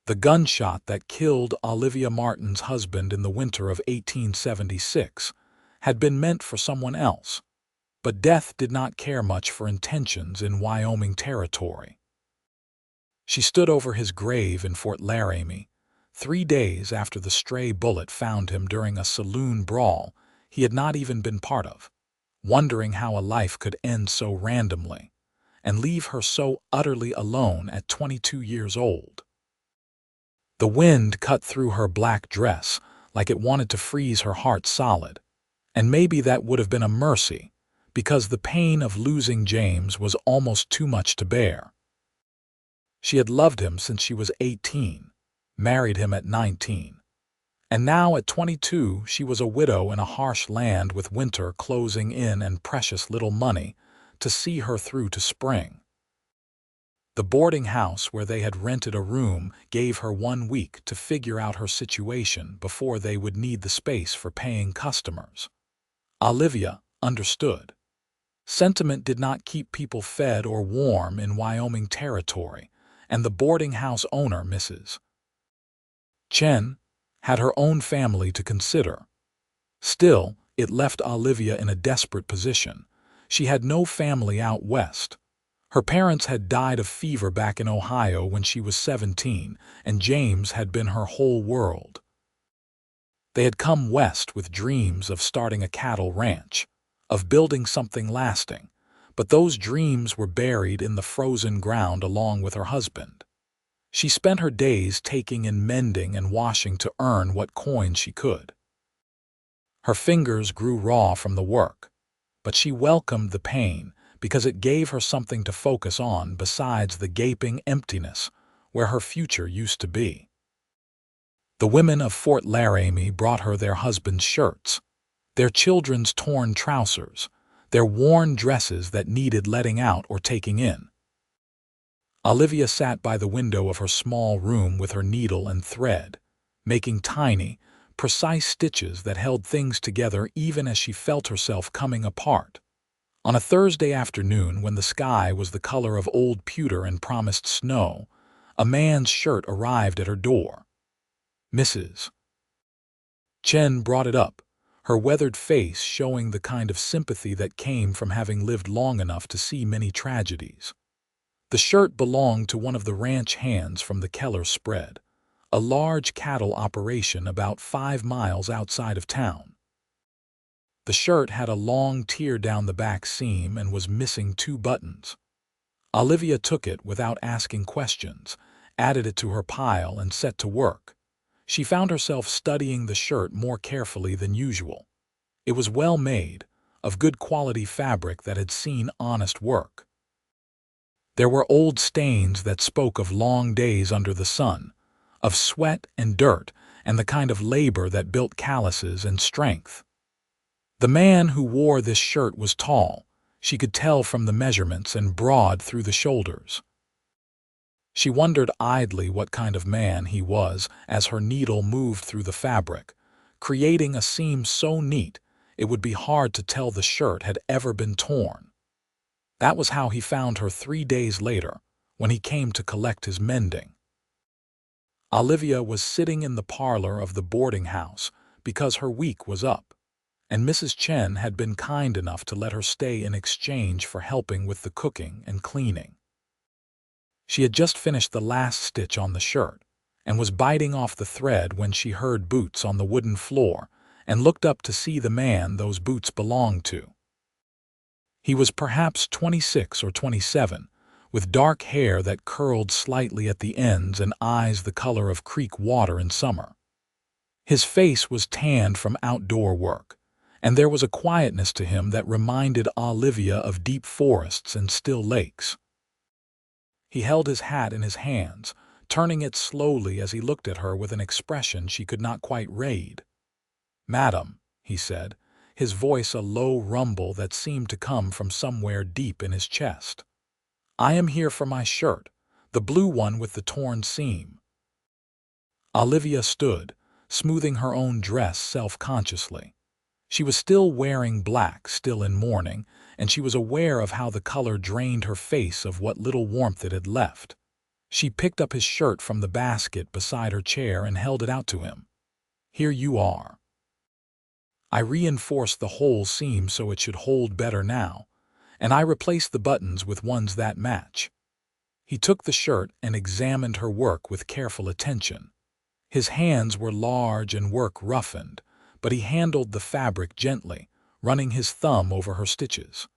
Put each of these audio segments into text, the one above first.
The gunshot that killed Olivia Martin's husband in the winter of 1876 had been meant for someone else, but death did not care much for intentions in Wyoming Territory. She stood over his grave in Fort Laramie, 3 days after the stray bullet found him during a saloon brawl he had not even been part of, wondering how a life could end so randomly and leave her so utterly alone at 22 years old. The wind cut through her black dress like it wanted to freeze her heart solid, and maybe that would have been a mercy, because the pain of losing James was almost too much to bear. She had loved him since she was 18, married him at 19, and now at 22 she was a widow in a harsh land with winter closing in and precious little money to see her through to spring. The boarding house where they had rented a room gave her 1 week to figure out her situation before they would need the space for paying customers. Olivia understood. Sentiment did not keep people fed or warm in Wyoming Territory, and the boarding house owner, Mrs. Chen, had her own family to consider. Still, it left Olivia in a desperate position. She had no family out west. Her parents had died of fever back in Ohio when she was 17, and James had been her whole world. They had come west with dreams of starting a cattle ranch, of building something lasting, but those dreams were buried in the frozen ground along with her husband. She spent her days taking in mending and washing to earn what coin she could. Her fingers grew raw from the work, but she welcomed the pain because it gave her something to focus on besides the gaping emptiness where her future used to be. The women of Fort Laramie brought her their husbands' shirts, their children's torn trousers, their worn dresses that needed letting out or taking in. Olivia sat by the window of her small room with her needle and thread, making tiny, precise stitches that held things together even as she felt herself coming apart. On a Thursday afternoon, when the sky was the color of old pewter and promised snow, a man's shirt arrived at her door. Mrs. Chen brought it up, her weathered face showing the kind of sympathy that came from having lived long enough to see many tragedies. The shirt belonged to one of the ranch hands from the Keller spread, a large cattle operation about 5 miles outside of town. The shirt had a long tear down the back seam and was missing 2 buttons. Olivia took it without asking questions, added it to her pile, and set to work. She found herself studying the shirt more carefully than usual. It was well made, of good quality fabric that had seen honest work. There were old stains that spoke of long days under the sun, of sweat and dirt, and the kind of labor that built calluses and strength. The man who wore this shirt was tall, she could tell from the measurements, and broad through the shoulders. She wondered idly what kind of man he was as her needle moved through the fabric, creating a seam so neat it would be hard to tell the shirt had ever been torn. That was how he found her 3 days later, when he came to collect his mending. Olivia was sitting in the parlor of the boarding house because her week was up, and Mrs. Chen had been kind enough to let her stay in exchange for helping with the cooking and cleaning. She had just finished the last stitch on the shirt and was biting off the thread when she heard boots on the wooden floor and looked up to see the man those boots belonged to. He was perhaps 26 or 27, with dark hair that curled slightly at the ends and eyes the color of creek water in summer. His face was tanned from outdoor work, and there was a quietness to him that reminded Olivia of deep forests and still lakes. He held his hat in his hands, turning it slowly as he looked at her with an expression she could not quite read. "Madam," he said, his voice a low rumble that seemed to come from somewhere deep in his chest. "I am here for my shirt, the blue one with the torn seam." Olivia stood, smoothing her own dress self-consciously. She was still wearing black, still in mourning, and she was aware of how the color drained her face of what little warmth it had left. She picked up his shirt from the basket beside her chair and held it out to him. "Here you are." I reinforced the whole seam so it should hold better now, and I replaced the buttons with ones that match. He took the shirt and examined her work with careful attention. His hands were large and work roughened, but he handled the fabric gently, running his thumb over her stitches.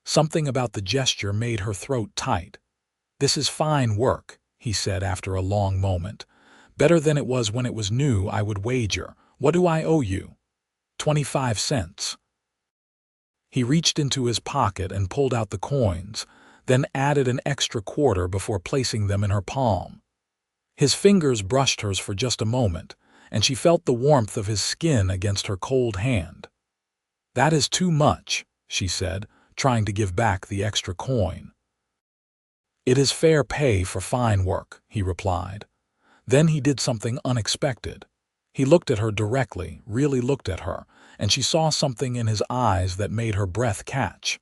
Something about the gesture made her throat tight. "This is fine work," he said after a long moment. "Better than it was when it was new, I would wager. What do I owe you?" 25 cents. He reached into his pocket and pulled out the coins, then added an extra quarter before placing them in her palm. His fingers brushed hers for just a moment, and she felt the warmth of his skin against her cold hand. "That is too much," she said, trying to give back the extra coin. "It is fair pay for fine work," he replied. Then he did something unexpected. He looked at her directly, really looked at her, and she saw something in his eyes that made her breath catch.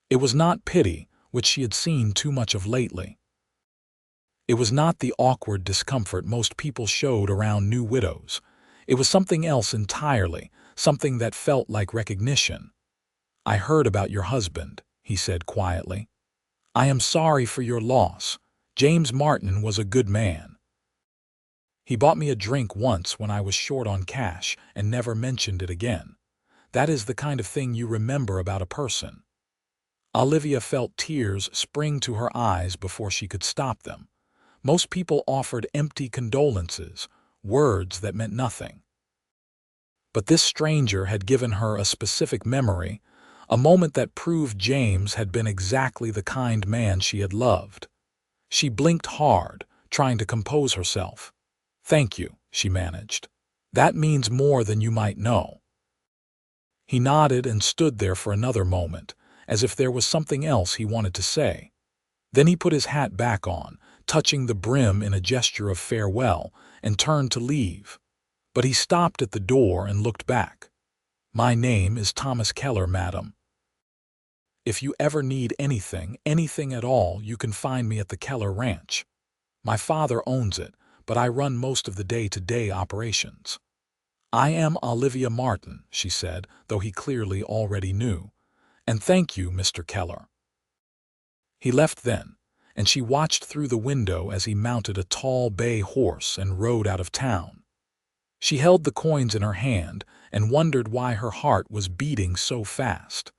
It was not pity, which she had seen too much of lately. It was not the awkward discomfort most people showed around new widows. It was something else entirely, something that felt like recognition. "I heard about your husband," he said quietly. "I am sorry for your loss. James Martin was a good man. He bought me a drink once when I was short on cash and never mentioned it again. That is the kind of thing you remember about a person." Olivia felt tears spring to her eyes before she could stop them. Most people offered empty condolences, words that meant nothing. But this stranger had given her a specific memory, a moment that proved James had been exactly the kind man she had loved. She blinked hard, trying to compose herself. "Thank you," she managed. "That means more than you might know." He nodded and stood there for another moment, as if there was something else he wanted to say. Then he put his hat back on, touching the brim in a gesture of farewell, and turned to leave. But he stopped at the door and looked back. "My name is Thomas Keller, madam. If you ever need anything at all, you can find me at the Keller Ranch. My father owns it, but I run most of the day-to-day operations." "I am Olivia Martin," she said, though he clearly already knew. "And thank you, Mr. Keller." He left then, and she watched through the window as he mounted a tall bay horse and rode out of town. She held the coins in her hand and wondered why her heart was beating so fast.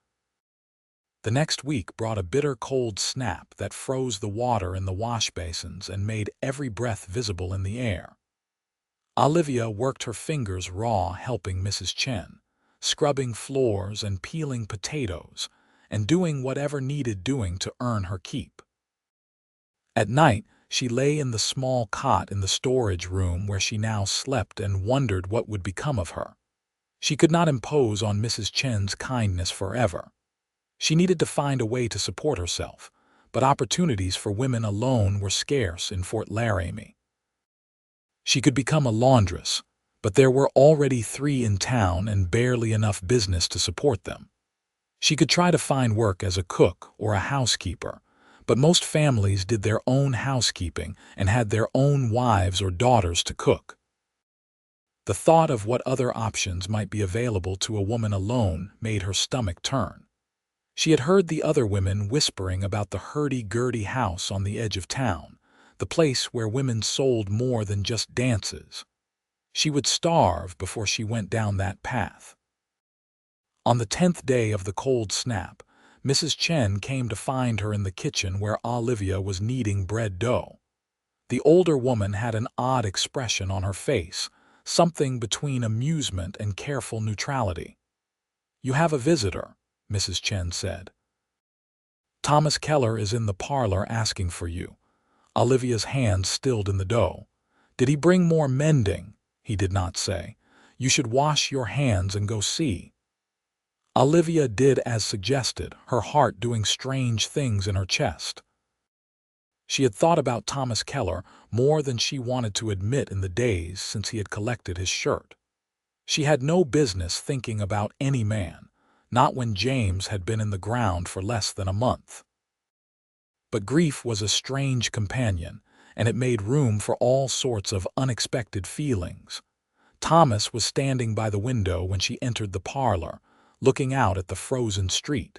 The next week brought a bitter cold snap that froze the water in the wash basins and made every breath visible in the air. Olivia worked her fingers raw helping Mrs. Chen, scrubbing floors and peeling potatoes, and doing whatever needed doing to earn her keep. At night, she lay in the small cot in the storage room where she now slept and wondered what would become of her. She could not impose on Mrs. Chen's kindness forever. She needed to find a way to support herself, but opportunities for women alone were scarce in Fort Laramie. She could become a laundress, but there were already 3 in town and barely enough business to support them. She could try to find work as a cook or a housekeeper, but most families did their own housekeeping and had their own wives or daughters to cook. The thought of what other options might be available to a woman alone made her stomach turn. She had heard the other women whispering about the hurdy-gurdy house on the edge of town, the place where women sold more than just dances. She would starve before she went down that path. On the 10th day of the cold snap, Mrs. Chen came to find her in the kitchen where Olivia was kneading bread dough. The older woman had an odd expression on her face, something between amusement and careful neutrality. "You have a visitor," Mrs. Chen said. "Thomas Keller is in the parlor asking for you." Olivia's hands stilled in the dough. "Did he bring more mending?" He did not say. "You should wash your hands and go see." Olivia did as suggested, her heart doing strange things in her chest. She had thought about Thomas Keller more than she wanted to admit in the days since he had collected his shirt. She had no business thinking about any man, not when James had been in the ground for less than a month. But grief was a strange companion, and it made room for all sorts of unexpected feelings. Thomas was standing by the window when she entered the parlor, looking out at the frozen street.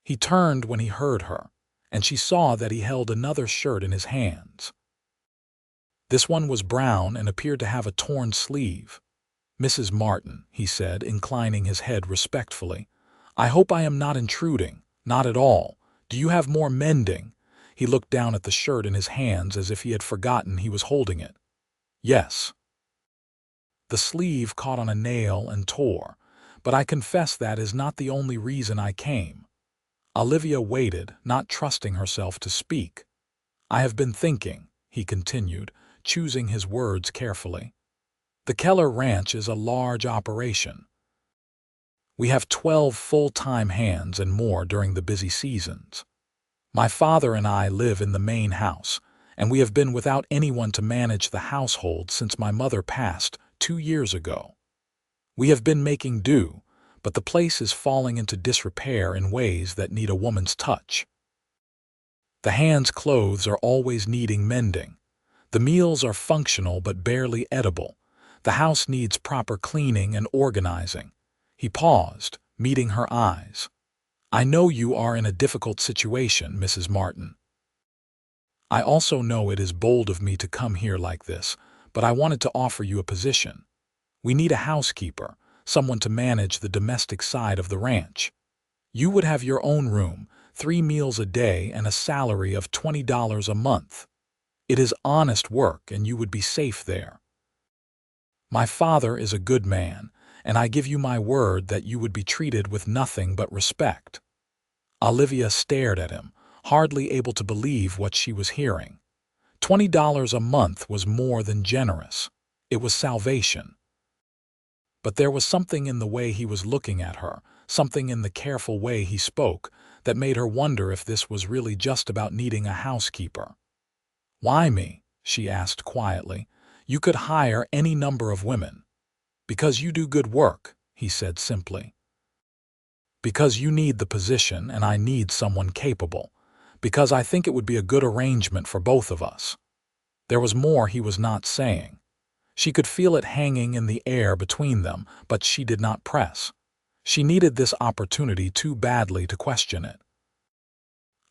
He turned when he heard her, and she saw that he held another shirt in his hands. This one was brown and appeared to have a torn sleeve. "Mrs. Martin," he said, inclining his head respectfully, "I hope I am not intruding. Not at all. Do you have more mending?" He looked down at the shirt in his hands as if he had forgotten he was holding it. "Yes." The sleeve caught on a nail and tore, but I confess that is not the only reason I came. Olivia waited, not trusting herself to speak. "I have been thinking," he continued, choosing his words carefully. "The Keller Ranch is a large operation. We have 12 full-time hands and more during the busy seasons. My father and I live in the main house, and we have been without anyone to manage the household since my mother passed 2 years ago. We have been making do, but the place is falling into disrepair in ways that need a woman's touch. The hands' clothes are always needing mending. The meals are functional but barely edible. The house needs proper cleaning and organizing." He paused, meeting her eyes. "I know you are in a difficult situation, Mrs. Martin. I also know it is bold of me to come here like this, but I wanted to offer you a position. We need a housekeeper, someone to manage the domestic side of the ranch. You would have your own room, 3 meals a day, and a salary of $20 a month. It is honest work, and you would be safe there. My father is a good man, and I give you my word that you would be treated with nothing but respect." Olivia stared at him, hardly able to believe what she was hearing. $20 a month was more than generous. It was salvation. But there was something in the way he was looking at her, something in the careful way he spoke, that made her wonder if this was really just about needing a housekeeper. "Why me?" she asked quietly. "You could hire any number of women." "Because you do good work," he said simply. "Because you need the position and I need someone capable. Because I think it would be a good arrangement for both of us." There was more he was not saying. She could feel it hanging in the air between them, but she did not press. She needed this opportunity too badly to question it.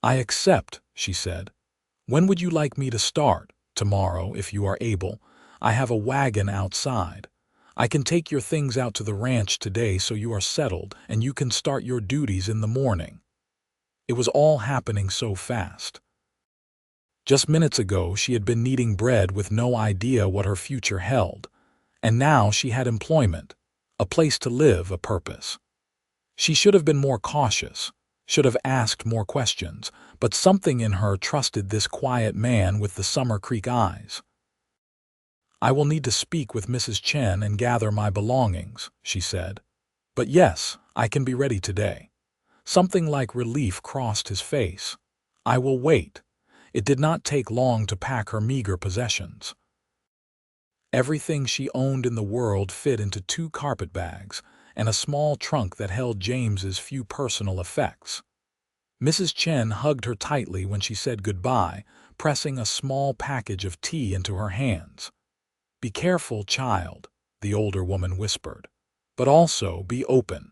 "I accept," she said. "When would you like me to start?" "Tomorrow, if you are able. I have a wagon outside. I can take your things out to the ranch today so you are settled and you can start your duties in the morning." It was all happening so fast. Just minutes ago she had been kneading bread with no idea what her future held, and now she had employment, a place to live, a purpose. She should have been more cautious, should have asked more questions, but something in her trusted this quiet man with the Summer Creek eyes. "I will need to speak with Mrs. Chen and gather my belongings," she said. "But yes, I can be ready today." Something like relief crossed his face. "I will wait." It did not take long to pack her meager possessions. Everything she owned in the world fit into 2 carpet bags and a small trunk that held James's few personal effects. Mrs. Chen hugged her tightly when she said goodbye, pressing a small package of tea into her hands. "Be careful, child," the older woman whispered, "but also be open.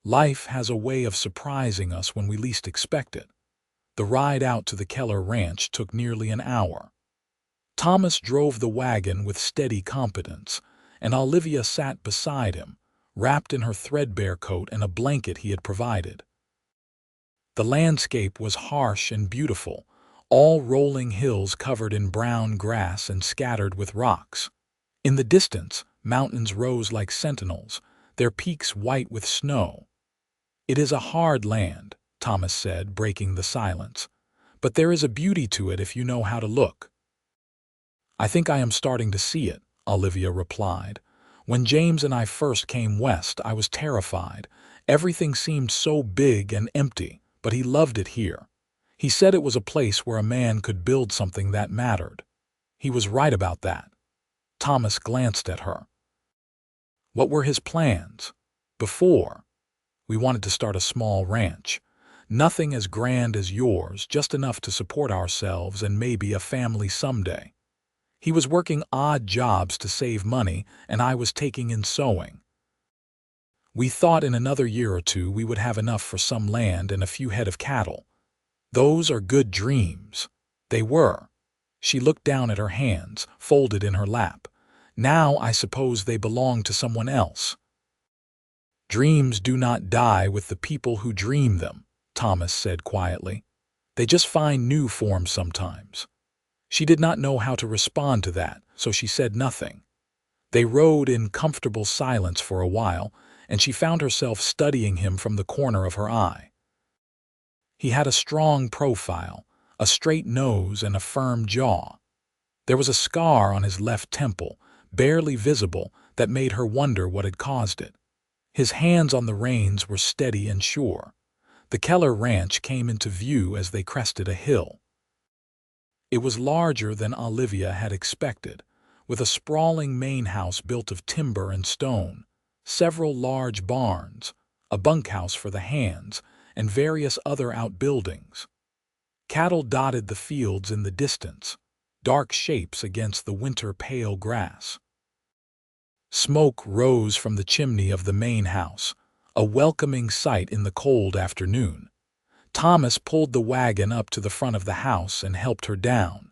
Life has a way of surprising us when we least expect it." The ride out to the Keller Ranch took nearly an hour. Thomas drove the wagon with steady competence, and Olivia sat beside him, wrapped in her threadbare coat and a blanket he had provided. The landscape was harsh and beautiful, all rolling hills covered in brown grass and scattered with rocks. In the distance, mountains rose like sentinels, their peaks white with snow. "It is a hard land," Thomas said, breaking the silence, "but there is a beauty to it if you know how to look." "I think I am starting to see it," Olivia replied. "When James and I first came west, I was terrified. Everything seemed so big and empty, but he loved it here. He said it was a place where a man could build something that mattered. He was right about that." Thomas glanced at her. "What were his plans?" "Before. We wanted to start a small ranch. Nothing as grand as yours, just enough to support ourselves and maybe a family someday. He was working odd jobs to save money, and I was taking in sewing. We thought in another year or two we would have enough for some land and a few head of cattle. Those are good dreams. They were. She looked down at her hands, folded in her lap. Now I suppose they belong to someone else. Dreams do not die with the people who dream them, Thomas said quietly. They just find new forms sometimes. She did not know how to respond to that, so she said nothing. They rode in comfortable silence for a while, and she found herself studying him from the corner of her eye. He had a strong profile, a straight nose and a firm jaw. There was a scar on his left temple, barely visible, that made her wonder what had caused it. His hands on the reins were steady and sure. The Keller ranch came into view as they crested a hill. It was larger than Olivia had expected, with a sprawling main house built of timber and stone, several large barns, a bunkhouse for the hands, and various other outbuildings. Cattle dotted the fields in the distance, dark shapes against the winter pale grass. Smoke rose from the chimney of the main house, a welcoming sight in the cold afternoon. Thomas pulled the wagon up to the front of the house and helped her down.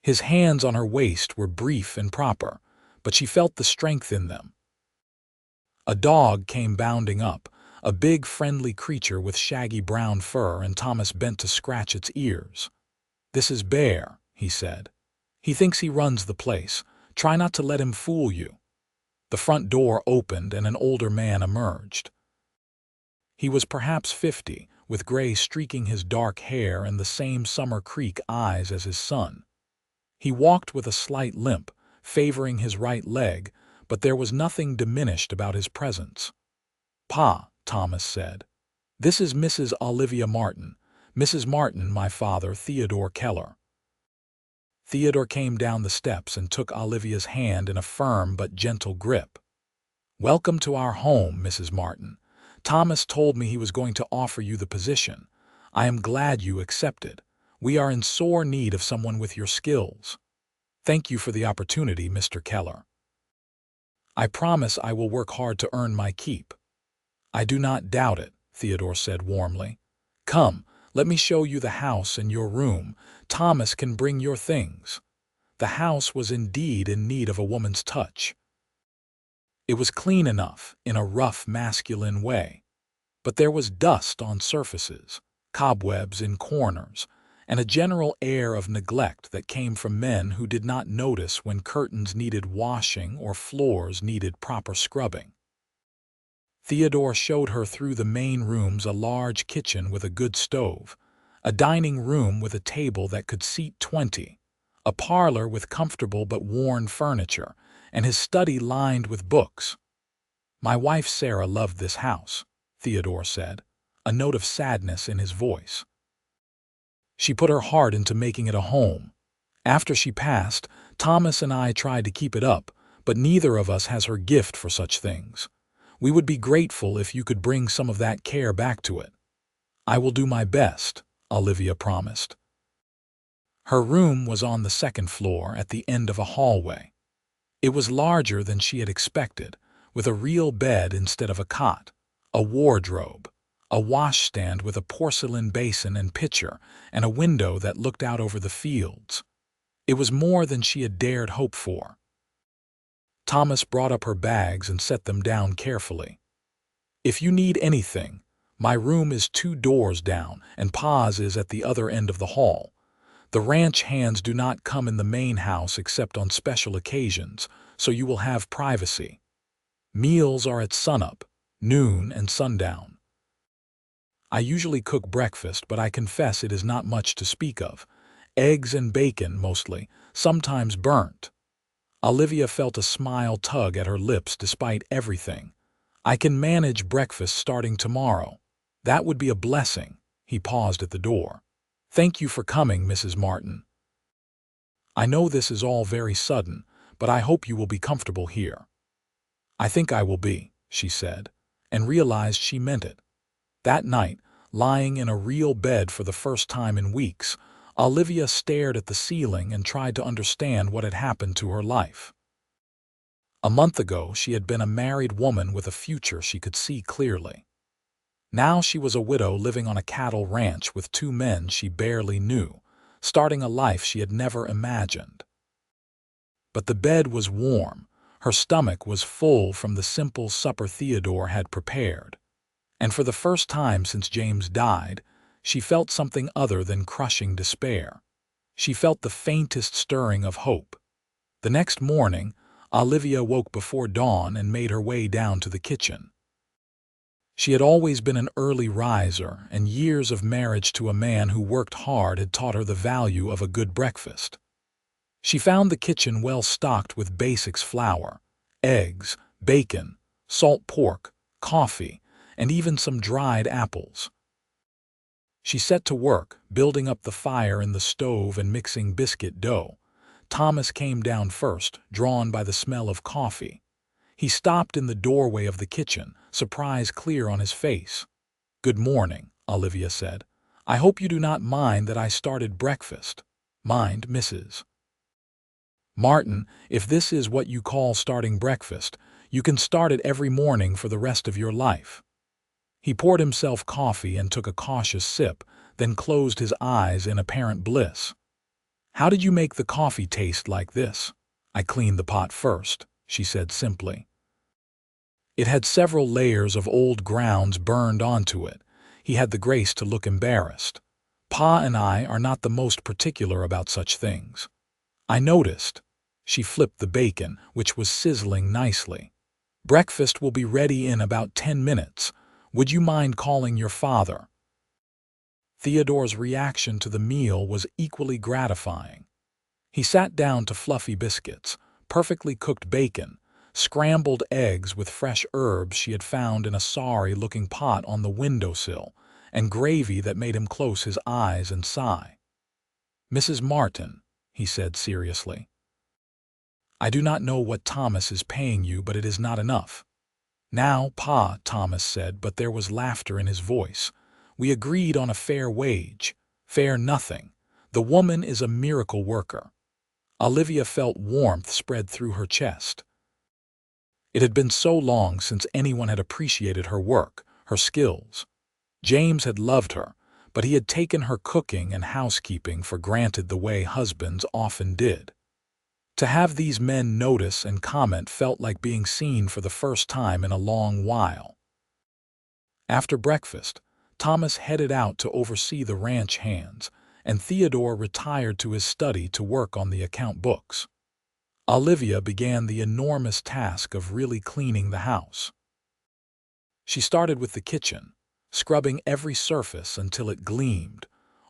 His hands on her waist were brief and proper, but she felt the strength in them. A dog came bounding up, a big friendly creature with shaggy brown fur, and Thomas bent to scratch its ears. "This is Bear," he said. "He thinks he runs the place. Try not to let him fool you." The front door opened and an older man emerged. He was perhaps 50, with gray streaking his dark hair and the same Summer Creek eyes as his son. He walked with a slight limp, favoring his right leg, but there was nothing diminished about his presence. "Pa," Thomas said, "this is Mrs. Olivia Martin. Mrs. Martin, my father, Theodore Keller." Theodore came down the steps and took Olivia's hand in a firm but gentle grip. "Welcome to our home, Mrs. Martin. Thomas told me he was going to offer you the position. I am glad you accepted. We are in sore need of someone with your skills. Thank you for the opportunity, Mr. Keller. I promise I will work hard to earn my keep." "I do not doubt it," Theodore said warmly. "Come, let me show you the house and your room. Thomas can bring your things." The house was indeed in need of a woman's touch. It was clean enough, in a rough, masculine way. But there was dust on surfaces, cobwebs in corners, and a general air of neglect that came from men who did not notice when curtains needed washing or floors needed proper scrubbing. Theodore showed her through the main rooms a large kitchen with a good stove, a dining room with a table that could seat 20, a parlor with comfortable but worn furniture, and his study lined with books. "My wife Sarah loved this house," Theodore said, a note of sadness in his voice. "She put her heart into making it a home. After she passed, Thomas and I tried to keep it up, but neither of us has her gift for such things. We would be grateful if you could bring some of that care back to it." "I will do my best," Olivia promised. Her room was on the second floor at the end of a hallway. It was larger than she had expected, with a real bed instead of a cot, a wardrobe, a washstand with a porcelain basin and pitcher, and a window that looked out over the fields. It was more than she had dared hope for. Thomas brought up her bags and set them down carefully. "If you need anything, my room is 2 doors down, and Pa's is at the other end of the hall. The ranch hands do not come in the main house except on special occasions, so you will have privacy. Meals are at sunup, noon, and sundown. I usually cook breakfast, but I confess it is not much to speak of. Eggs and bacon, mostly, sometimes burnt." Olivia felt a smile tug at her lips despite everything. "I can manage breakfast starting tomorrow. That would be a blessing." He paused at the door. "Thank you for coming, Mrs. Martin. I know this is all very sudden, but I hope you will be comfortable here." "I think I will be," she said, and realized she meant it. That night, Lying in a real bed for the first time in weeks, Olivia stared at the ceiling and tried to understand what had happened to her life. A month ago, she had been a married woman with a future she could see clearly. Now she was a widow living on a cattle ranch with two men she barely knew, starting a life she had never imagined. But the bed was warm, her stomach was full from the simple supper Theodore had prepared, and for the first time since James died, she felt something other than crushing despair. She felt the faintest stirring of hope. The next morning, Olivia woke before dawn and made her way down to the kitchen. She had always been an early riser, and years of marriage to a man who worked hard had taught her the value of a good breakfast. She found the kitchen well stocked with basics: flour, eggs, bacon, salt pork, coffee, and even some dried apples. She set to work, building up the fire in the stove and mixing biscuit dough. Thomas came down first, drawn by the smell of coffee. He stopped in the doorway of the kitchen, surprise clear on his face. "Good morning," Olivia said. "I hope you do not mind that I started breakfast." "Mind, Mrs. Martin, if this is what you call starting breakfast, you can start it every morning for the rest of your life." He poured himself coffee and took a cautious sip, then closed his eyes in apparent bliss. "How did you make the coffee taste like this?" "I cleaned the pot first," she said simply. It had several layers of old grounds burned onto it. He had the grace to look embarrassed. "Pa and I are not the most particular about such things." "I noticed." She flipped the bacon, which was sizzling nicely. "Breakfast will be ready in about 10 minutes. Would you mind calling your father?" Theodore's reaction to the meal was equally gratifying. He sat down to fluffy biscuits, perfectly cooked bacon, scrambled eggs with fresh herbs she had found in a sorry-looking pot on the windowsill, and gravy that made him close his eyes and sigh. "Mrs. Martin," he said seriously, "I do not know what Thomas is paying you, but it is not enough." "Now, Pa," Thomas said, but there was laughter in his voice. "We agreed on a fair wage." "Fair nothing. The woman is a miracle worker." Olivia felt warmth spread through her chest. It had been so long since anyone had appreciated her work, her skills. James had loved her, but he had taken her cooking and housekeeping for granted the way husbands often did. To have these men notice and comment felt like being seen for the first time in a long while. After breakfast, Thomas headed out to oversee the ranch hands, and Theodore retired to his study to work on the account books. Olivia began the enormous task of really cleaning the house. She started with the kitchen, scrubbing every surface until it gleamed,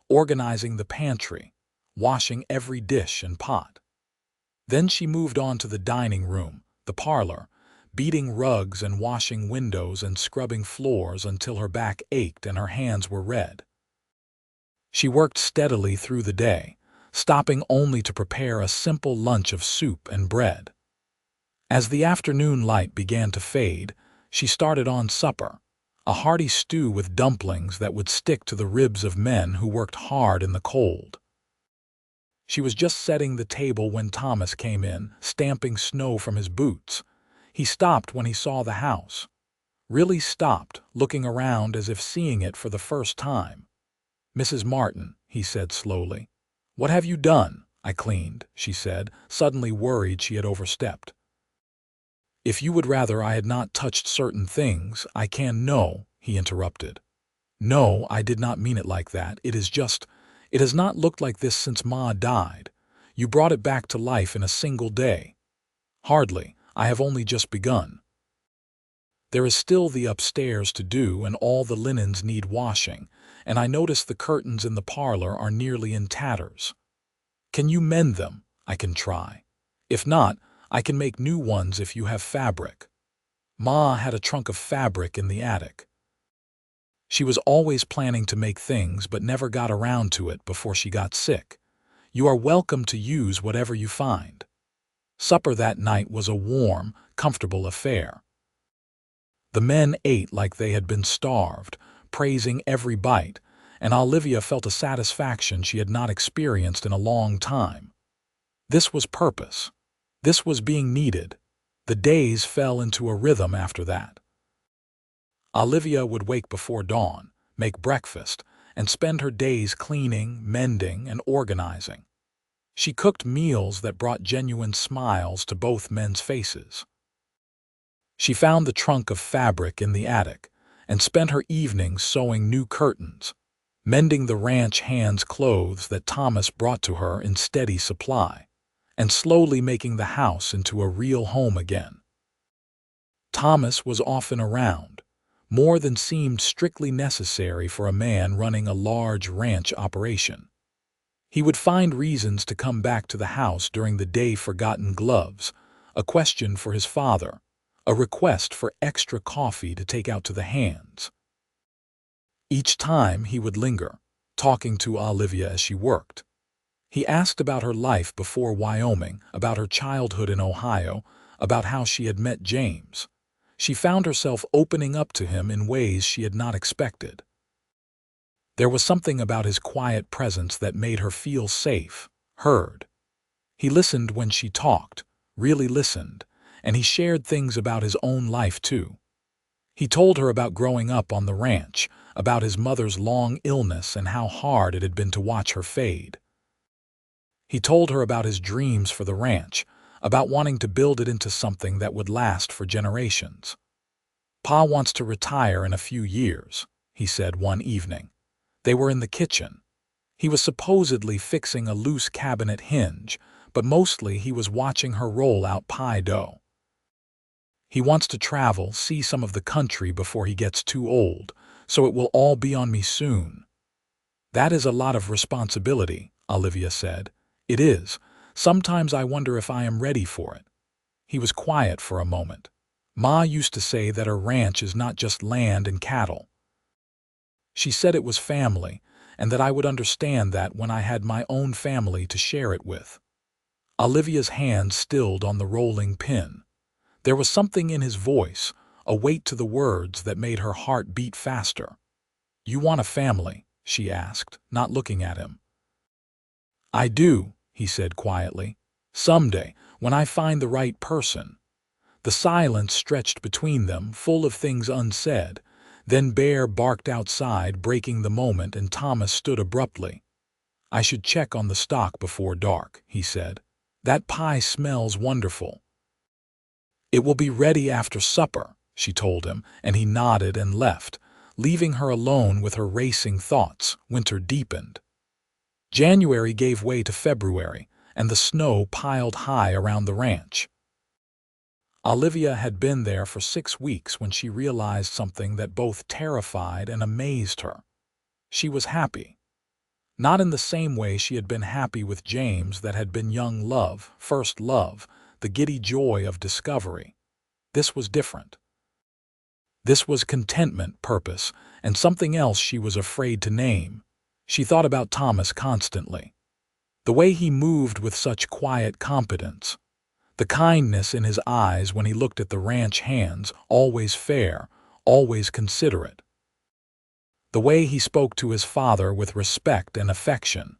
organizing the pantry, washing every dish and pot. Then she moved on to the dining room, the parlor, beating rugs and washing windows and scrubbing floors until her back ached and her hands were red. She worked steadily through the day, stopping only to prepare a simple lunch of soup and bread. As the afternoon light began to fade, she started on supper, a hearty stew with dumplings that would stick to the ribs of men who worked hard in the cold. She was just setting the table when Thomas came in, stamping snow from his boots. He stopped when he saw the house. Really stopped, looking around as if seeing it for the first time. "Mrs. Martin," he said slowly. "What have you done?" "I cleaned," she said, suddenly worried she had overstepped. "If you would rather I had not touched certain things, I can." "No," he interrupted. "No, I did not mean it like that. It has not looked like this since Ma died. You brought it back to life in a single day." "Hardly. I have only just begun. There is still the upstairs to do, and all the linens need washing, and I notice the curtains in the parlor are nearly in tatters." "Can you mend them?" "I can try. If not, I can make new ones if you have fabric." Ma had a trunk of fabric in the attic. She was always planning to make things but never got around to it before she got sick. "You are welcome to use whatever you find." Supper that night was a warm, comfortable affair. The men ate like they had been starved, praising every bite, and Olivia felt a satisfaction she had not experienced in a long time. This was purpose. This was being needed. The days fell into a rhythm after that. Olivia would wake before dawn, make breakfast, and spend her days cleaning, mending, and organizing. She cooked meals that brought genuine smiles to both men's faces. She found the trunk of fabric in the attic and spent her evenings sewing new curtains, mending the ranch hands' clothes that Thomas brought to her in steady supply, and slowly making the house into a real home again. Thomas was often around, more than seemed strictly necessary for a man running a large ranch operation. He would find reasons to come back to the house during the day: forgotten gloves, a question for his father, a request for extra coffee to take out to the hands. Each time he would linger, talking to Olivia as she worked. He asked about her life before Wyoming, about her childhood in Ohio, about how she had met James. She found herself opening up to him in ways she had not expected. There was something about his quiet presence that made her feel safe, heard. He listened when she talked, really listened, and he shared things about his own life too. He told her about growing up on the ranch, about his mother's long illness and how hard it had been to watch her fade. He told her about his dreams for the ranch, about wanting to build it into something that would last for generations. "Pa wants to retire in a few years," he said one evening. They were in the kitchen. He was supposedly fixing a loose cabinet hinge, but mostly he was watching her roll out pie dough. "He wants to travel, see some of the country before he gets too old, so it will all be on me soon." "That is a lot of responsibility," Olivia said. "It is. Sometimes I wonder if I am ready for it." He was quiet for a moment. "Ma used to say that a ranch is not just land and cattle. She said it was family, and that I would understand that when I had my own family to share it with." Olivia's hand stilled on the rolling pin. There was something in his voice, a weight to the words that made her heart beat faster. "You want a family?" she asked, not looking at him. "I do," he said quietly. "Someday, when I find the right person." The silence stretched between them, full of things unsaid. Then Bear barked outside, breaking the moment, and Thomas stood abruptly. "I should check on the stock before dark," he said. "That pie smells wonderful." "It will be ready after supper," she told him, and he nodded and left, leaving her alone with her racing thoughts. Winter deepened. January gave way to February, and the snow piled high around the ranch. Olivia had been there for 6 weeks when she realized something that both terrified and amazed her. She was happy. Not in the same way she had been happy with James, that had been young love, first love, the giddy joy of discovery. This was different. This was contentment, purpose, and something else she was afraid to name. She thought about Thomas constantly. The way he moved with such quiet competence. The kindness in his eyes when he looked at the ranch hands, always fair, always considerate. The way he spoke to his father with respect and affection.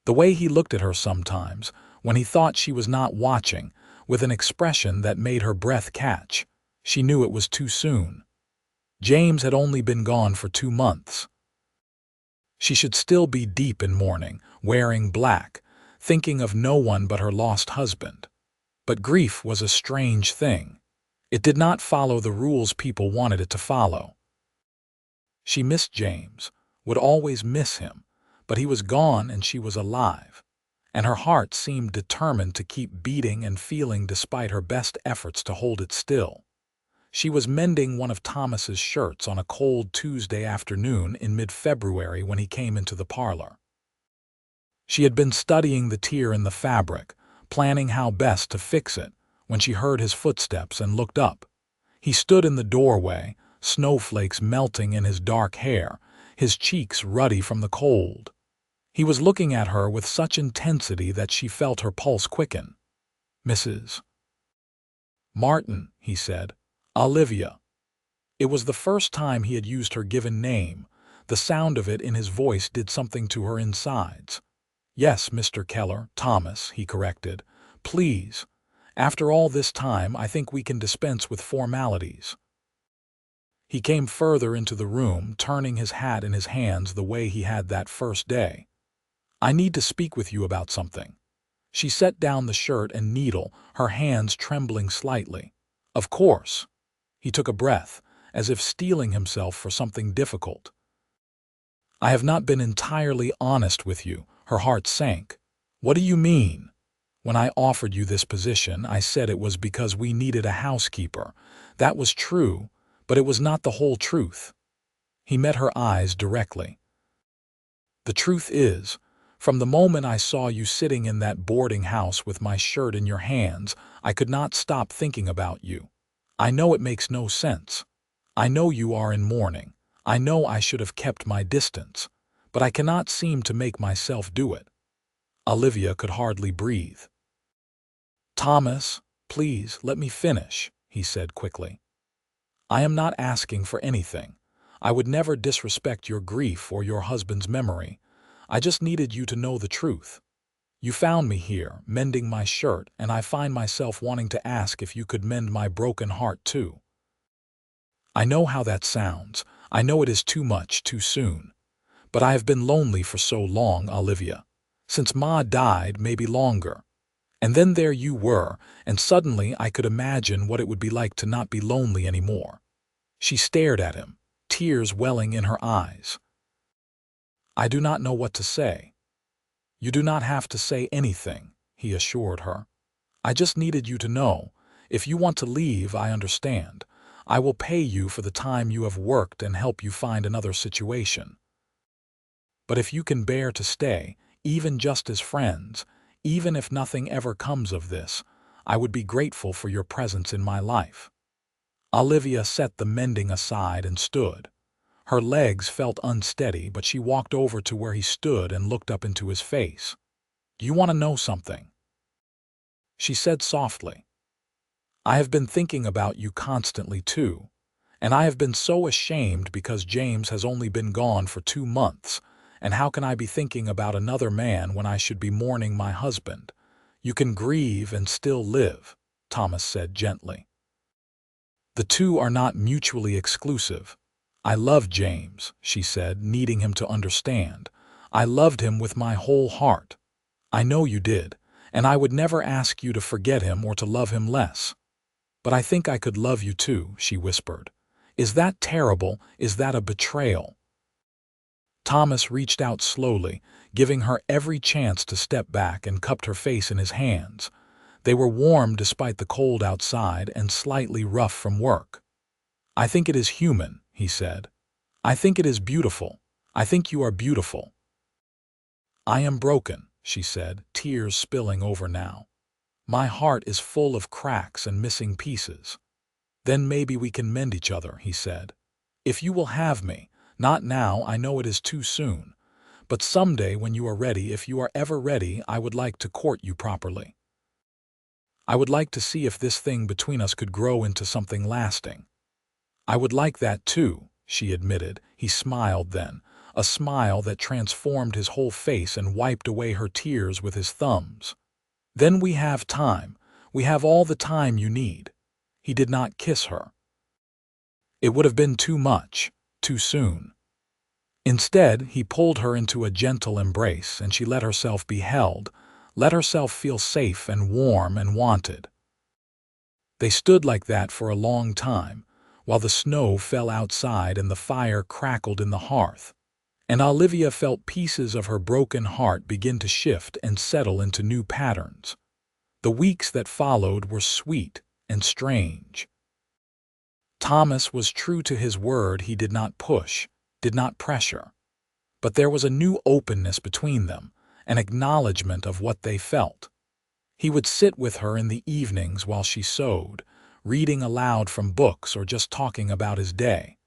The way he looked at her sometimes, when he thought she was not watching, with an expression that made her breath catch. She knew it was too soon. James had only been gone for 2 months. She should still be deep in mourning, wearing black, thinking of no one but her lost husband. But grief was a strange thing. It did not follow the rules people wanted it to follow. She missed James, would always miss him, but he was gone and she was alive, and her heart seemed determined to keep beating and feeling despite her best efforts to hold it still. She was mending one of Thomas's shirts on a cold Tuesday afternoon in mid-February when he came into the parlor. She had been studying the tear in the fabric, planning how best to fix it, when she heard his footsteps and looked up. He stood in the doorway, snowflakes melting in his dark hair, his cheeks ruddy from the cold. He was looking at her with such intensity that she felt her pulse quicken. "Mrs. Martin," he said. "Olivia." It was the first time he had used her given name. The sound of it in his voice did something to her insides. "Yes, Mr. Keller, Thomas," he corrected. "Please. After all this time, I think we can dispense with formalities." He came further into the room, turning his hat in his hands the way he had that first day. "I need to speak with you about something." She set down the shirt and needle, her hands trembling slightly. "Of course." He took a breath, as if steeling himself for something difficult. "I have not been entirely honest with you." Her heart sank. "What do you mean?" "When I offered you this position, I said it was because we needed a housekeeper. That was true, but it was not the whole truth." He met her eyes directly. "The truth is, from the moment I saw you sitting in that boarding house with my shirt in your hands, I could not stop thinking about you. I know it makes no sense. I know you are in mourning. I know I should have kept my distance, but I cannot seem to make myself do it." Olivia could hardly breathe. "Thomas, please let me finish," he said quickly. "I am not asking for anything. I would never disrespect your grief or your husband's memory. I just needed you to know the truth. You found me here, mending my shirt, and I find myself wanting to ask if you could mend my broken heart too. I know how that sounds. I know it is too much, too soon. But I have been lonely for so long, Olivia. Since Ma died, maybe longer. And then there you were, and suddenly I could imagine what it would be like to not be lonely anymore." She stared at him, tears welling in her eyes. "I do not know what to say." "You do not have to say anything," he assured her. "I just needed you to know. If you want to leave, I understand. I will pay you for the time you have worked and help you find another situation. But if you can bear to stay, even just as friends, even if nothing ever comes of this, I would be grateful for your presence in my life." Olivia set the mending aside and stood. Her legs felt unsteady, but she walked over to where he stood and looked up into his face. "Do you want to know something?" she said softly. "I have been thinking about you constantly too, and I have been so ashamed because James has only been gone for 2 months, and how can I be thinking about another man when I should be mourning my husband? You can grieve and still live," Thomas said gently. "The two are not mutually exclusive. I love James," she said, needing him to understand. "I loved him with my whole heart. I know you did, and I would never ask you to forget him or to love him less. But I think I could love you too," she whispered. "Is that terrible? Is that a betrayal?" Thomas reached out slowly, giving her every chance to step back, and cupped her face in his hands. They were warm despite the cold outside and slightly rough from work. "I think it is human," he said. "I think it is beautiful. I think you are beautiful." "I am broken," she said, tears spilling over now. "My heart is full of cracks and missing pieces." "Then maybe we can mend each other," he said. "If you will have me. Not now, I know it is too soon. But someday when you are ready, if you are ever ready, I would like to court you properly. I would like to see if this thing between us could grow into something lasting." "I would like that too," she admitted. He smiled then, a smile that transformed his whole face and wiped away her tears with his thumbs. "Then we have time. We have all the time you need." He did not kiss her. It would have been too much, too soon. Instead, he pulled her into a gentle embrace, and she let herself be held, let herself feel safe and warm and wanted. They stood like that for a long time, while the snow fell outside and the fire crackled in the hearth, and Olivia felt pieces of her broken heart begin to shift and settle into new patterns. The weeks that followed were sweet and strange. Thomas was true to his word. He did not push, did not pressure. But there was a new openness between them, an acknowledgement of what they felt. He would sit with her in the evenings while she sewed, reading aloud from books or just talking about his day.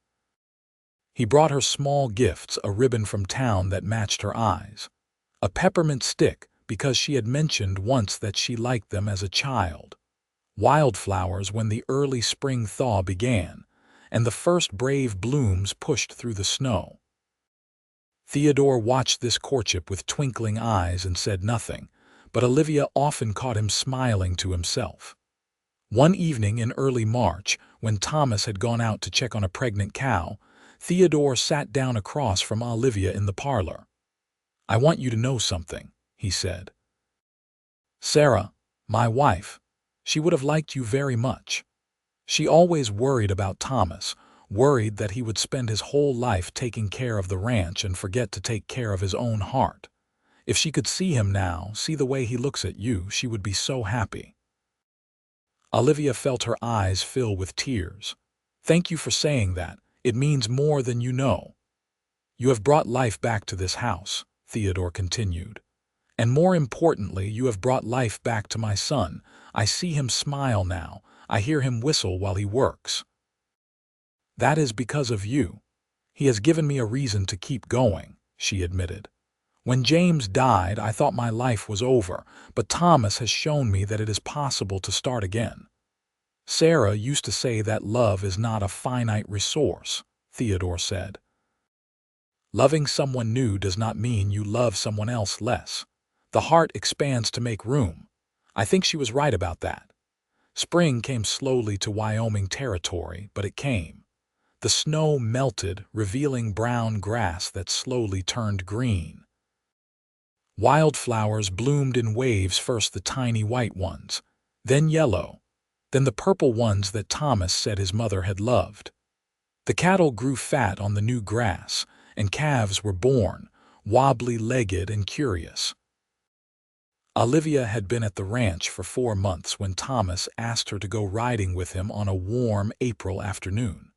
He brought her small gifts, a ribbon from town that matched her eyes, a peppermint stick because she had mentioned once that she liked them as a child, wildflowers when the early spring thaw began, and the first brave blooms pushed through the snow. Theodore watched this courtship with twinkling eyes and said nothing, but Olivia often caught him smiling to himself. One evening in early March, when Thomas had gone out to check on a pregnant cow, Theodore sat down across from Olivia in the parlor. "I want you to know something," he said. "Sarah, my wife, she would have liked you very much. She always worried about Thomas, worried that he would spend his whole life taking care of the ranch and forget to take care of his own heart. If she could see him now, see the way he looks at you, she would be so happy." Olivia felt her eyes fill with tears. "Thank you for saying that. It means more than you know." "You have brought life back to this house," Theodore continued. "And more importantly, you have brought life back to my son. I see him smile now. I hear him whistle while he works. That is because of you. He has given me a reason to keep going," she admitted. "When James died, I thought my life was over, but Thomas has shown me that it is possible to start again." "Sarah used to say that love is not a finite resource," Theodore said. "Loving someone new does not mean you love someone else less. The heart expands to make room." I think she was right about that. Spring came slowly to Wyoming Territory, but it came. The snow melted, revealing brown grass that slowly turned green. Wildflowers bloomed in waves, first the tiny white ones, then yellow, then the purple ones that Thomas said his mother had loved. The cattle grew fat on the new grass, and calves were born, wobbly-legged and curious. Olivia had been at the ranch for 4 months when Thomas asked her to go riding with him on a warm April afternoon.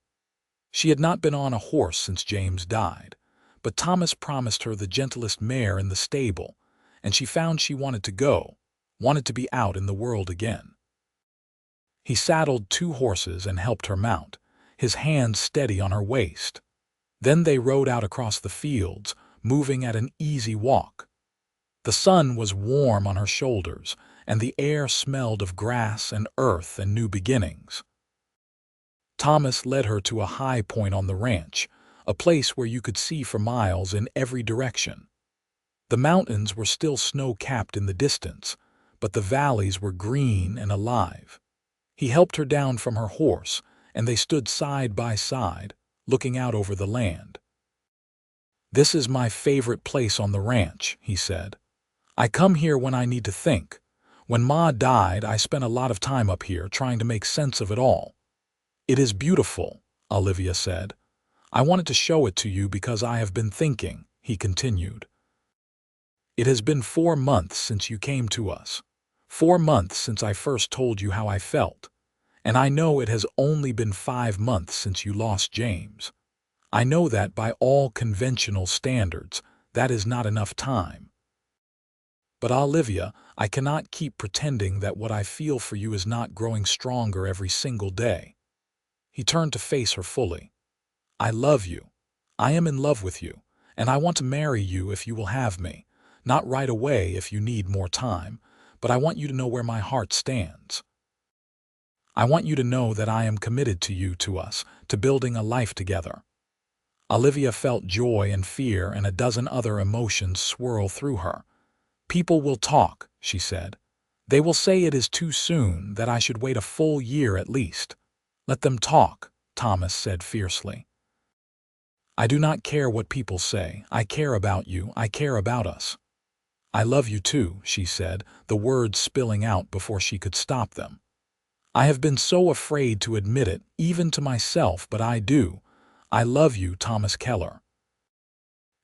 She had not been on a horse since James died, but Thomas promised her the gentlest mare in the stable, and she found she wanted to go, wanted to be out in the world again. He saddled 2 horses and helped her mount, his hand steady on her waist. Then they rode out across the fields, moving at an easy walk. The sun was warm on her shoulders, and the air smelled of grass and earth and new beginnings. Thomas led her to a high point on the ranch, a place where you could see for miles in every direction. The mountains were still snow-capped in the distance, but the valleys were green and alive. He helped her down from her horse, and they stood side by side, looking out over the land. "This is my favorite place on the ranch," he said. "I come here when I need to think. When Ma died, I spent a lot of time up here trying to make sense of it all." "It is beautiful," Olivia said. "I wanted to show it to you because I have been thinking," he continued. "It has been 4 months since you came to us. 4 months since I first told you how I felt. And I know it has only been 5 months since you lost James. I know that by all conventional standards, that is not enough time. But Olivia, I cannot keep pretending that what I feel for you is not growing stronger every single day." He turned to face her fully. "I love you. I am in love with you, and I want to marry you if you will have me. Not right away if you need more time, but I want you to know where my heart stands. I want you to know that I am committed to you, to us, to building a life together." Olivia felt joy and fear and a dozen other emotions swirl through her. "People will talk," she said. "They will say it is too soon, that I should wait a full year at least." "Let them talk," Thomas said fiercely. "I do not care what people say. I care about you. I care about us." "I love you too," she said, the words spilling out before she could stop them. "I have been so afraid to admit it, even to myself, but I do. I love you, Thomas Keller."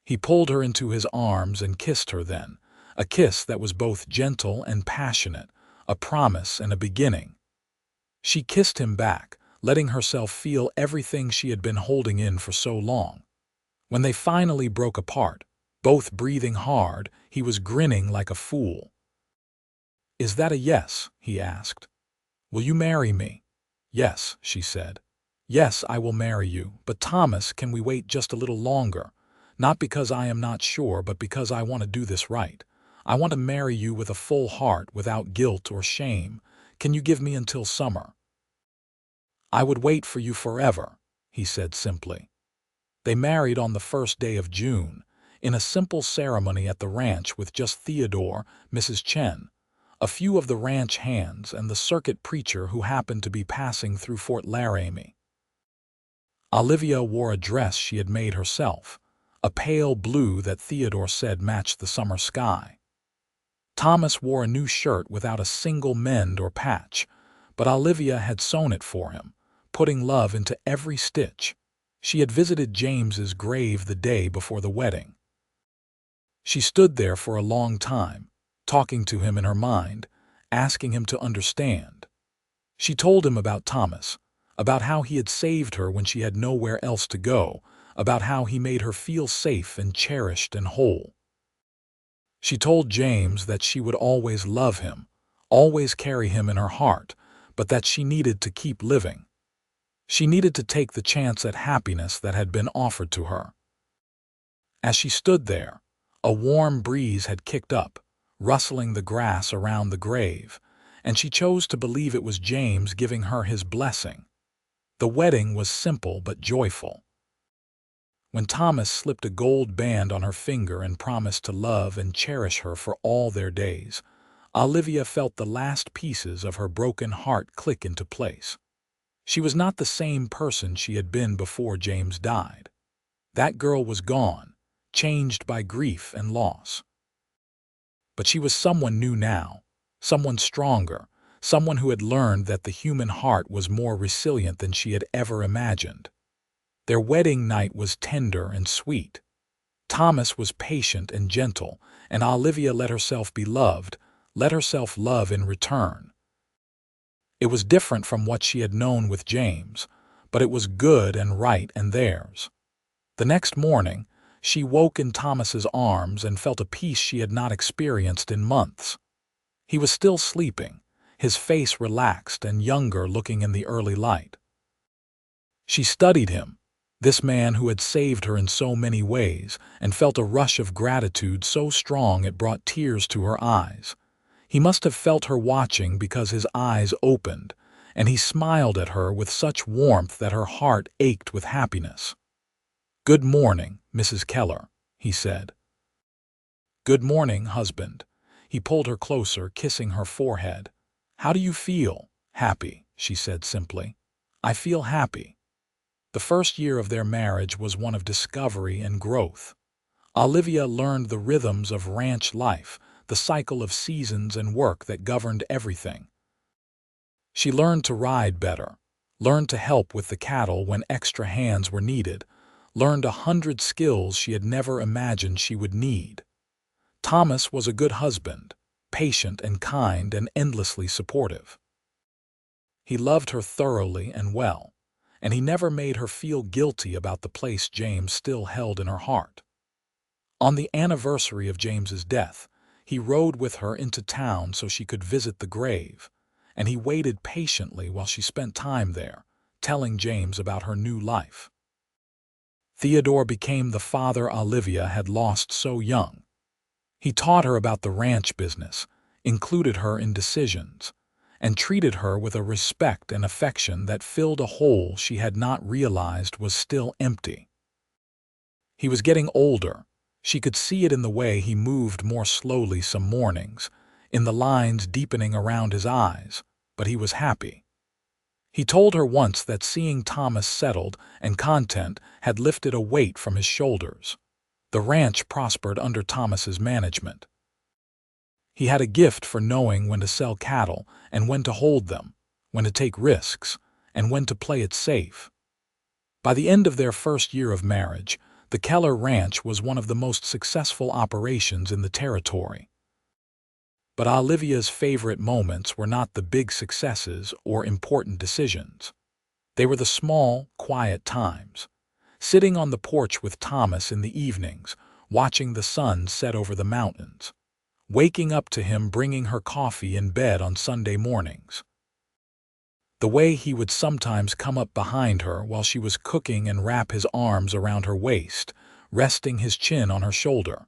He pulled her into his arms and kissed her then, a kiss that was both gentle and passionate, a promise and a beginning. She kissed him back, letting herself feel everything she had been holding in for so long. When they finally broke apart, both breathing hard, he was grinning like a fool. "Is that a yes?" he asked. "Will you marry me?" "Yes," she said. "Yes, I will marry you, but Thomas, can we wait just a little longer? Not because I am not sure, but because I want to do this right. I want to marry you with a full heart, without guilt or shame. Can you give me until summer?" "I would wait for you forever." he said simply. They married on the first day of June, in a simple ceremony at the ranch with just Theodore, Mrs. Chen, a few of the ranch hands, and the circuit preacher who happened to be passing through Fort Laramie. Olivia wore a dress she had made herself, a pale blue that Theodore said matched the summer sky. Thomas wore a new shirt without a single mend or patch, but Olivia had sewn it for him, putting love into every stitch. She had visited James's grave the day before the wedding. She stood there for a long time, talking to him in her mind, asking him to understand. She told him about Thomas, about how he had saved her when she had nowhere else to go, about how he made her feel safe and cherished and whole. She told James that she would always love him, always carry him in her heart, but that she needed to keep living. She needed to take the chance at happiness that had been offered to her. As she stood there, a warm breeze had kicked up, rustling the grass around the grave, and she chose to believe it was James giving her his blessing. The wedding was simple but joyful. When Thomas slipped a gold band on her finger and promised to love and cherish her for all their days, Olivia felt the last pieces of her broken heart click into place. She was not the same person she had been before James died. That girl was gone, changed by grief and loss. But she was someone new now, someone stronger, someone who had learned that the human heart was more resilient than she had ever imagined. Their wedding night was tender and sweet. Thomas was patient and gentle, and Olivia let herself be loved, let herself love in return. It was different from what she had known with James, but it was good and right and theirs. The next morning, she woke in Thomas's arms and felt a peace she had not experienced in months. He was still sleeping, his face relaxed and younger looking in the early light. She studied him, this man who had saved her in so many ways, and felt a rush of gratitude so strong it brought tears to her eyes. He must have felt her watching because his eyes opened, and he smiled at her with such warmth that her heart ached with happiness. "Good morning, Mrs. Keller," he said. "Good morning, husband." He pulled her closer, kissing her forehead. "How do you feel?" "Happy," she said simply. "I feel happy." The first year of their marriage was one of discovery and growth. Olivia learned the rhythms of ranch life, the cycle of seasons and work that governed everything. She learned to ride better, learned to help with the cattle when extra hands were needed, learned 100 skills she had never imagined she would need. Thomas was a good husband, patient and kind and endlessly supportive. He loved her thoroughly and well, and he never made her feel guilty about the place James still held in her heart. On the anniversary of James's death, he rode with her into town so she could visit the grave, and he waited patiently while she spent time there, telling James about her new life. Theodore became the father Olivia had lost so young. He taught her about the ranch business, included her in decisions, and treated her with a respect and affection that filled a hole she had not realized was still empty. He was getting older. She could see it in the way he moved more slowly some mornings, in the lines deepening around his eyes, but he was happy. He told her once that seeing Thomas settled and content had lifted a weight from his shoulders. The ranch prospered under Thomas's management. He had a gift for knowing when to sell cattle and when to hold them, when to take risks, and when to play it safe. By the end of their first year of marriage, the Keller Ranch was one of the most successful operations in the territory. But Olivia's favorite moments were not the big successes or important decisions. They were the small, quiet times. Sitting on the porch with Thomas in the evenings, watching the sun set over the mountains. Waking up to him bringing her coffee in bed on Sunday mornings. The way he would sometimes come up behind her while she was cooking and wrap his arms around her waist, resting his chin on her shoulder.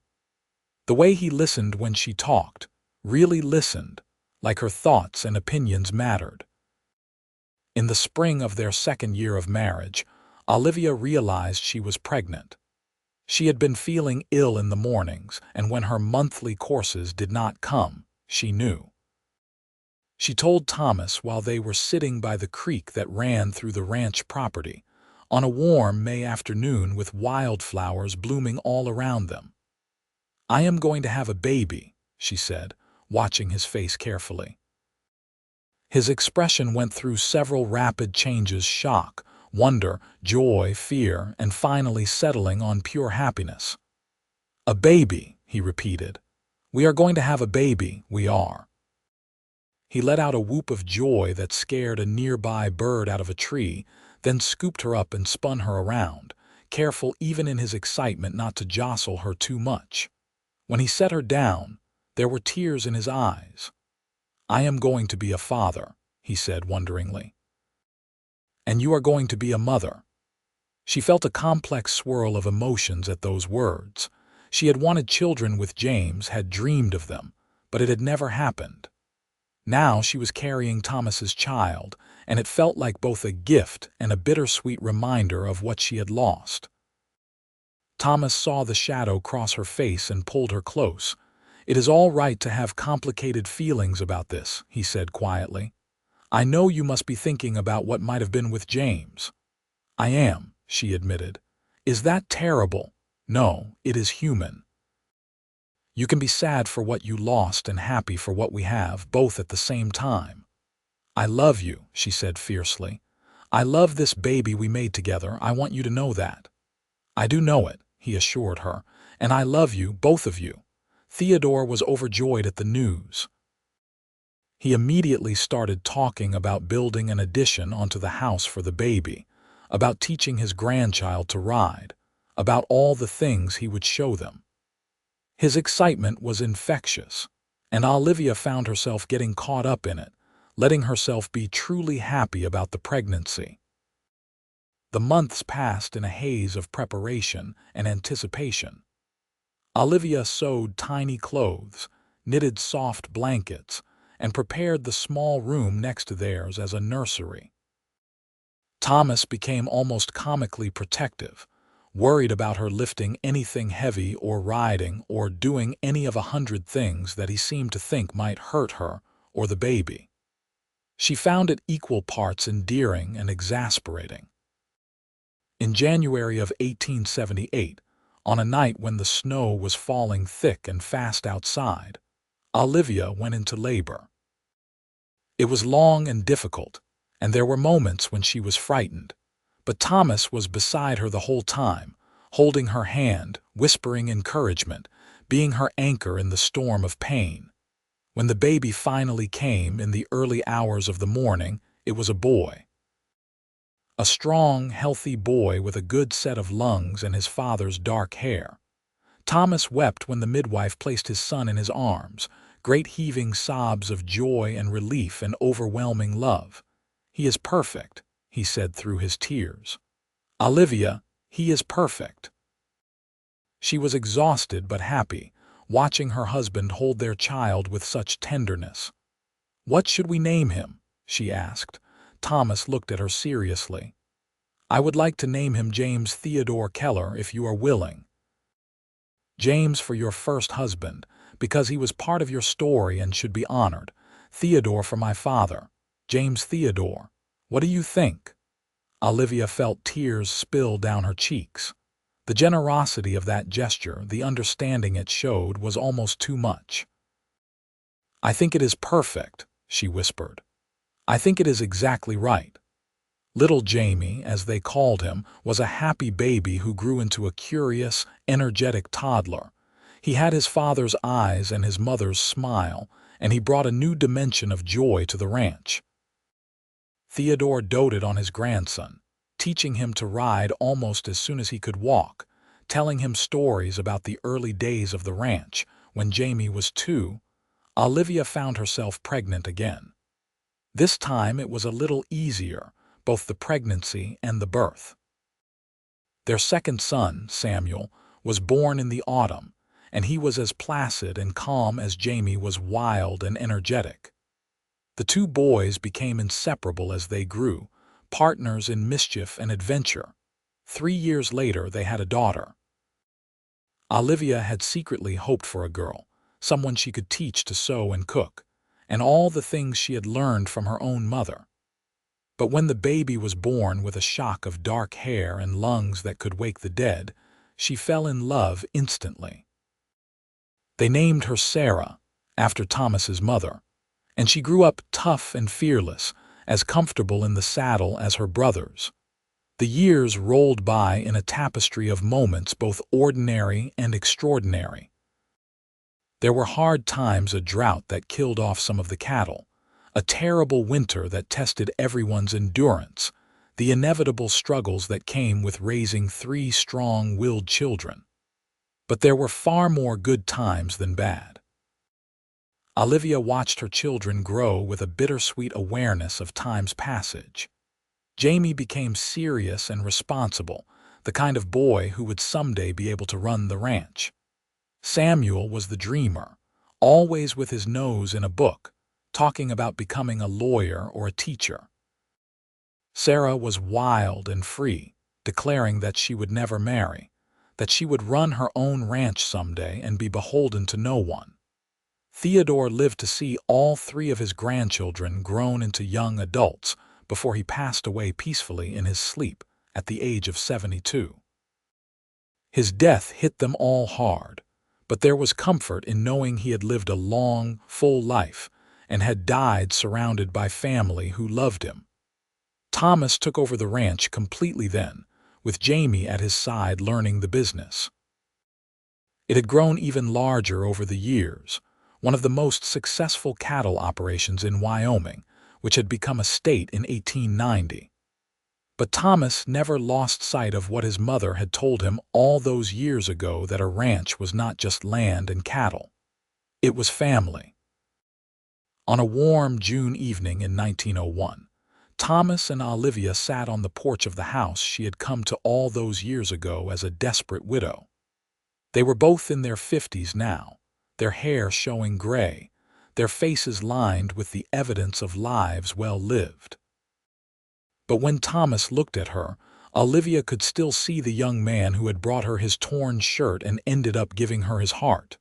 The way he listened when she talked, really listened, like her thoughts and opinions mattered. In the spring of their second year of marriage, Olivia realized she was pregnant. She had been feeling ill in the mornings, and when her monthly courses did not come, she knew. She told Thomas while they were sitting by the creek that ran through the ranch property, on a warm May afternoon with wildflowers blooming all around them. "I am going to have a baby," she said, watching his face carefully. His expression went through several rapid changes: shock, wonder, joy, fear, and finally settling on pure happiness. "A baby," he repeated. "We are going to have a baby, we are." He let out a whoop of joy that scared a nearby bird out of a tree, then scooped her up and spun her around, careful even in his excitement not to jostle her too much. When he set her down, there were tears in his eyes. "I am going to be a father," he said wonderingly. "And you are going to be a mother." She felt a complex swirl of emotions at those words. She had wanted children with James, had dreamed of them, but it had never happened. Now she was carrying Thomas's child, and it felt like both a gift and a bittersweet reminder of what she had lost. Thomas saw the shadow cross her face and pulled her close. "It is all right to have complicated feelings about this," he said quietly. "I know you must be thinking about what might have been with James." "I am," she admitted. "Is that terrible?" "No, it is human. You can be sad for what you lost and happy for what we have, both at the same time." "I love you," she said fiercely. "I love this baby we made together. I want you to know that." "I do know it," he assured her, "and I love you, both of you." Theodore was overjoyed at the news. He immediately started talking about building an addition onto the house for the baby, about teaching his grandchild to ride, about all the things he would show them. His excitement was infectious, and Olivia found herself getting caught up in it, letting herself be truly happy about the pregnancy. The months passed in a haze of preparation and anticipation. Olivia sewed tiny clothes, knitted soft blankets, and prepared the small room next to theirs as a nursery. Thomas became almost comically protective, worried about her lifting anything heavy or riding or doing any of 100 things that he seemed to think might hurt her or the baby. She found it equal parts endearing and exasperating. In January of 1878, on a night when the snow was falling thick and fast outside, Olivia went into labor. It was long and difficult, and there were moments when she was frightened. But Thomas was beside her the whole time, holding her hand, whispering encouragement, being her anchor in the storm of pain. When the baby finally came in the early hours of the morning, it was a boy. A strong, healthy boy with a good set of lungs and his father's dark hair. Thomas wept when the midwife placed his son in his arms, great heaving sobs of joy and relief and overwhelming love. "He is perfect," he said through his tears. "Olivia, he is perfect." She was exhausted but happy, watching her husband hold their child with such tenderness. "What should we name him?" she asked. Thomas looked at her seriously. "I would like to name him James Theodore Keller, if you are willing." "James for your first husband, because he was part of your story and should be honored. Theodore for my father. James Theodore. What do you think?" Olivia felt tears spill down her cheeks. The generosity of that gesture, the understanding it showed, was almost too much. "I think it is perfect," she whispered. "I think it is exactly right." Little Jamie, as they called him, was a happy baby who grew into a curious, energetic toddler. He had his father's eyes and his mother's smile, and he brought a new dimension of joy to the ranch. Theodore doted on his grandson, teaching him to ride almost as soon as he could walk, telling him stories about the early days of the ranch. When Jamie was 2, Olivia found herself pregnant again. This time it was a little easier, both the pregnancy and the birth. Their second son, Samuel, was born in the autumn, and he was as placid and calm as Jamie was wild and energetic. The two boys became inseparable as they grew, partners in mischief and adventure. 3 years later, they had a daughter. Olivia had secretly hoped for a girl, someone she could teach to sew and cook, and all the things she had learned from her own mother. But when the baby was born with a shock of dark hair and lungs that could wake the dead, she fell in love instantly. They named her Sarah, after Thomas's mother, and she grew up tough and fearless, as comfortable in the saddle as her brothers. The years rolled by in a tapestry of moments both ordinary and extraordinary. There were hard times, a drought that killed off some of the cattle, a terrible winter that tested everyone's endurance, the inevitable struggles that came with raising 3 strong-willed children. But there were far more good times than bad. Olivia watched her children grow with a bittersweet awareness of time's passage. Jamie became serious and responsible, the kind of boy who would someday be able to run the ranch. Samuel was the dreamer, always with his nose in a book, talking about becoming a lawyer or a teacher. Sarah was wild and free, declaring that she would never marry, that she would run her own ranch someday and be beholden to no one. Theodore lived to see all 3 of his grandchildren grown into young adults before he passed away peacefully in his sleep at the age of 72. His death hit them all hard, but there was comfort in knowing he had lived a long, full life and had died surrounded by family who loved him. Thomas took over the ranch completely then, with Jamie at his side learning the business. It had grown even larger over the years, one of the most successful cattle operations in Wyoming, which had become a state in 1890. But Thomas never lost sight of what his mother had told him all those years ago, that a ranch was not just land and cattle. It was family. On a warm June evening in 1901, Thomas and Olivia sat on the porch of the house she had come to all those years ago as a desperate widow. They were both in their 50s now, their hair showing gray, their faces lined with the evidence of lives well lived. But when Thomas looked at her, Olivia could still see the young man who had brought her his torn shirt and ended up giving her his heart.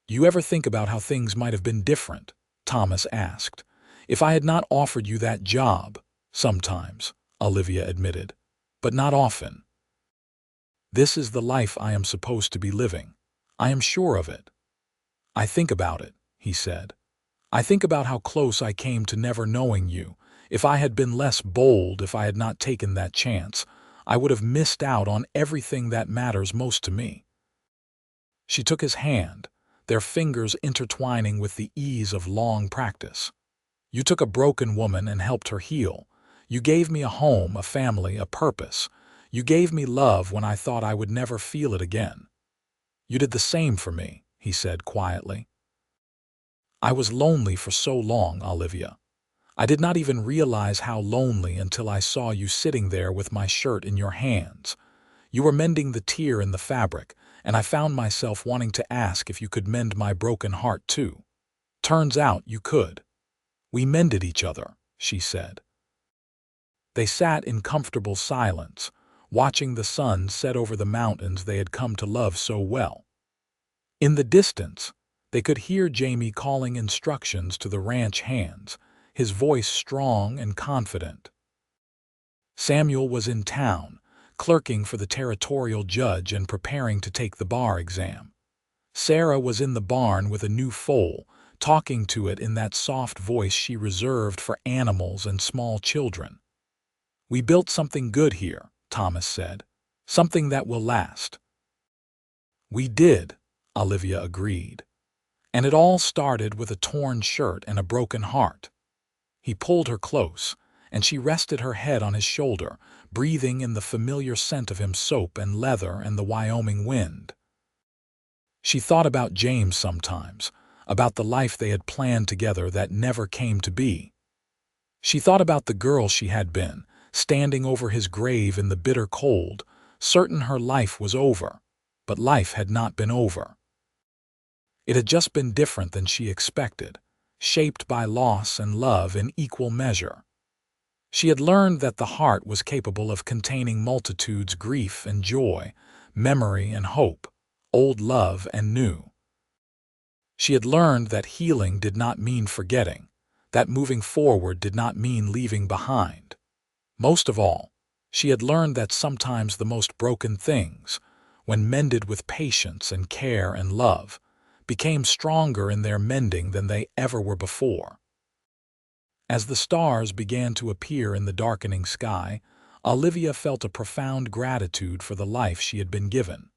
"You ever think about how things might have been different?" Thomas asked. "If I had not offered you that job." "Sometimes," Olivia admitted, "but not often. This is the life I am supposed to be living. I am sure of it." "I think about it," he said. "I think about how close I came to never knowing you. If I had been less bold, if I had not taken that chance, I would have missed out on everything that matters most to me." She took his hand, their fingers intertwining with the ease of long practice. "You took a broken woman and helped her heal. You gave me a home, a family, a purpose. You gave me love when I thought I would never feel it again. You did the same for me," he said quietly. "I was lonely for so long, Olivia. I did not even realize how lonely until I saw you sitting there with my shirt in your hands. You were mending the tear in the fabric, and I found myself wanting to ask if you could mend my broken heart too. Turns out you could. We mended each other," she said. They sat in comfortable silence, watching the sun set over the mountains they had come to love so well. In the distance, they could hear Jamie calling instructions to the ranch hands, his voice strong and confident. Samuel was in town, clerking for the territorial judge and preparing to take the bar exam. Sarah was in the barn with a new foal, talking to it in that soft voice she reserved for animals and small children. "We built something good here," Thomas said. "Something that will last." "We did," Olivia agreed. "And it all started with a torn shirt and a broken heart." He pulled her close, and she rested her head on his shoulder, breathing in the familiar scent of him, soap and leather and the Wyoming wind. She thought about James sometimes, about the life they had planned together that never came to be. She thought about the girl she had been, standing over his grave in the bitter cold, certain her life was over, but life had not been over. It had just been different than she expected, shaped by loss and love in equal measure. She had learned that the heart was capable of containing multitudes, grief and joy, memory and hope, old love and new. She had learned that healing did not mean forgetting, that moving forward did not mean leaving behind. Most of all, she had learned that sometimes the most broken things, when mended with patience and care and love, became stronger in their mending than they ever were before. As the stars began to appear in the darkening sky, Olivia felt a profound gratitude for the life she had been given.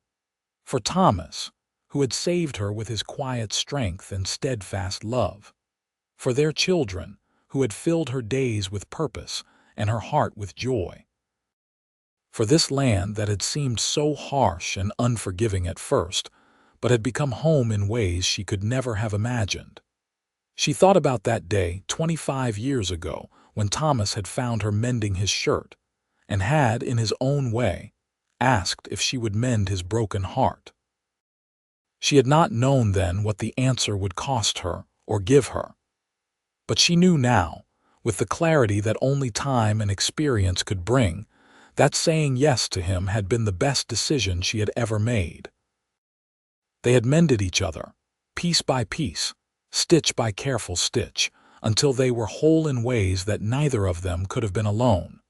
For Thomas, who had saved her with his quiet strength and steadfast love. For their children, who had filled her days with purpose and her heart with joy. For this land that had seemed so harsh and unforgiving at first, but had become home in ways she could never have imagined. She thought about that day 25 years ago when Thomas had found her mending his shirt and had, in his own way, asked if she would mend his broken heart. She had not known then what the answer would cost her or give her. But she knew now, with the clarity that only time and experience could bring, that saying yes to him had been the best decision she had ever made. They had mended each other, piece by piece, stitch by careful stitch, until they were whole in ways that neither of them could have been alone.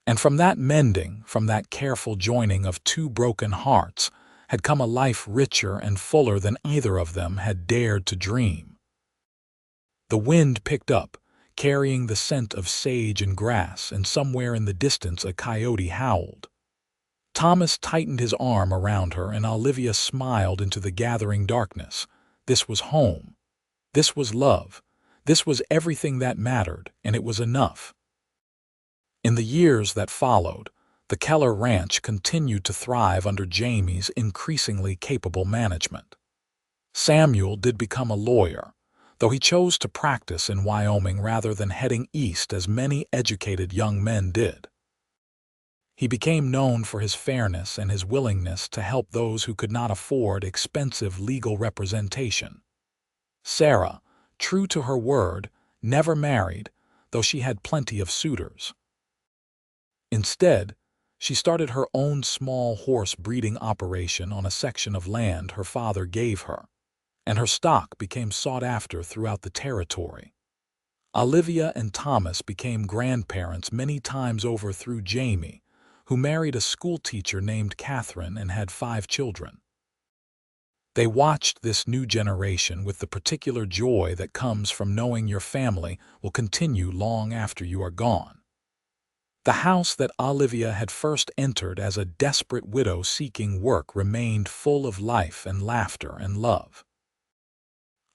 And from that mending, from that careful joining of two broken hearts, had come a life richer and fuller than either of them had dared to dream. The wind picked up, carrying the scent of sage and grass, and somewhere in the distance a coyote howled. Thomas tightened his arm around her, and Olivia smiled into the gathering darkness. This was home. This was love. This was everything that mattered, and it was enough. In the years that followed, the Keller ranch continued to thrive under Jamie's increasingly capable management. Samuel did become a lawyer, though he chose to practice in Wyoming rather than heading east as many educated young men did. He became known for his fairness and his willingness to help those who could not afford expensive legal representation. Sarah, true to her word, never married, though she had plenty of suitors. Instead, she started her own small horse breeding operation on a section of land her father gave her, and her stock became sought after throughout the territory. Olivia and Thomas became grandparents many times over through Jamie, who married a schoolteacher named Catherine and had 5 children. They watched this new generation with the particular joy that comes from knowing your family will continue long after you are gone. The house that Olivia had first entered as a desperate widow seeking work remained full of life and laughter and love.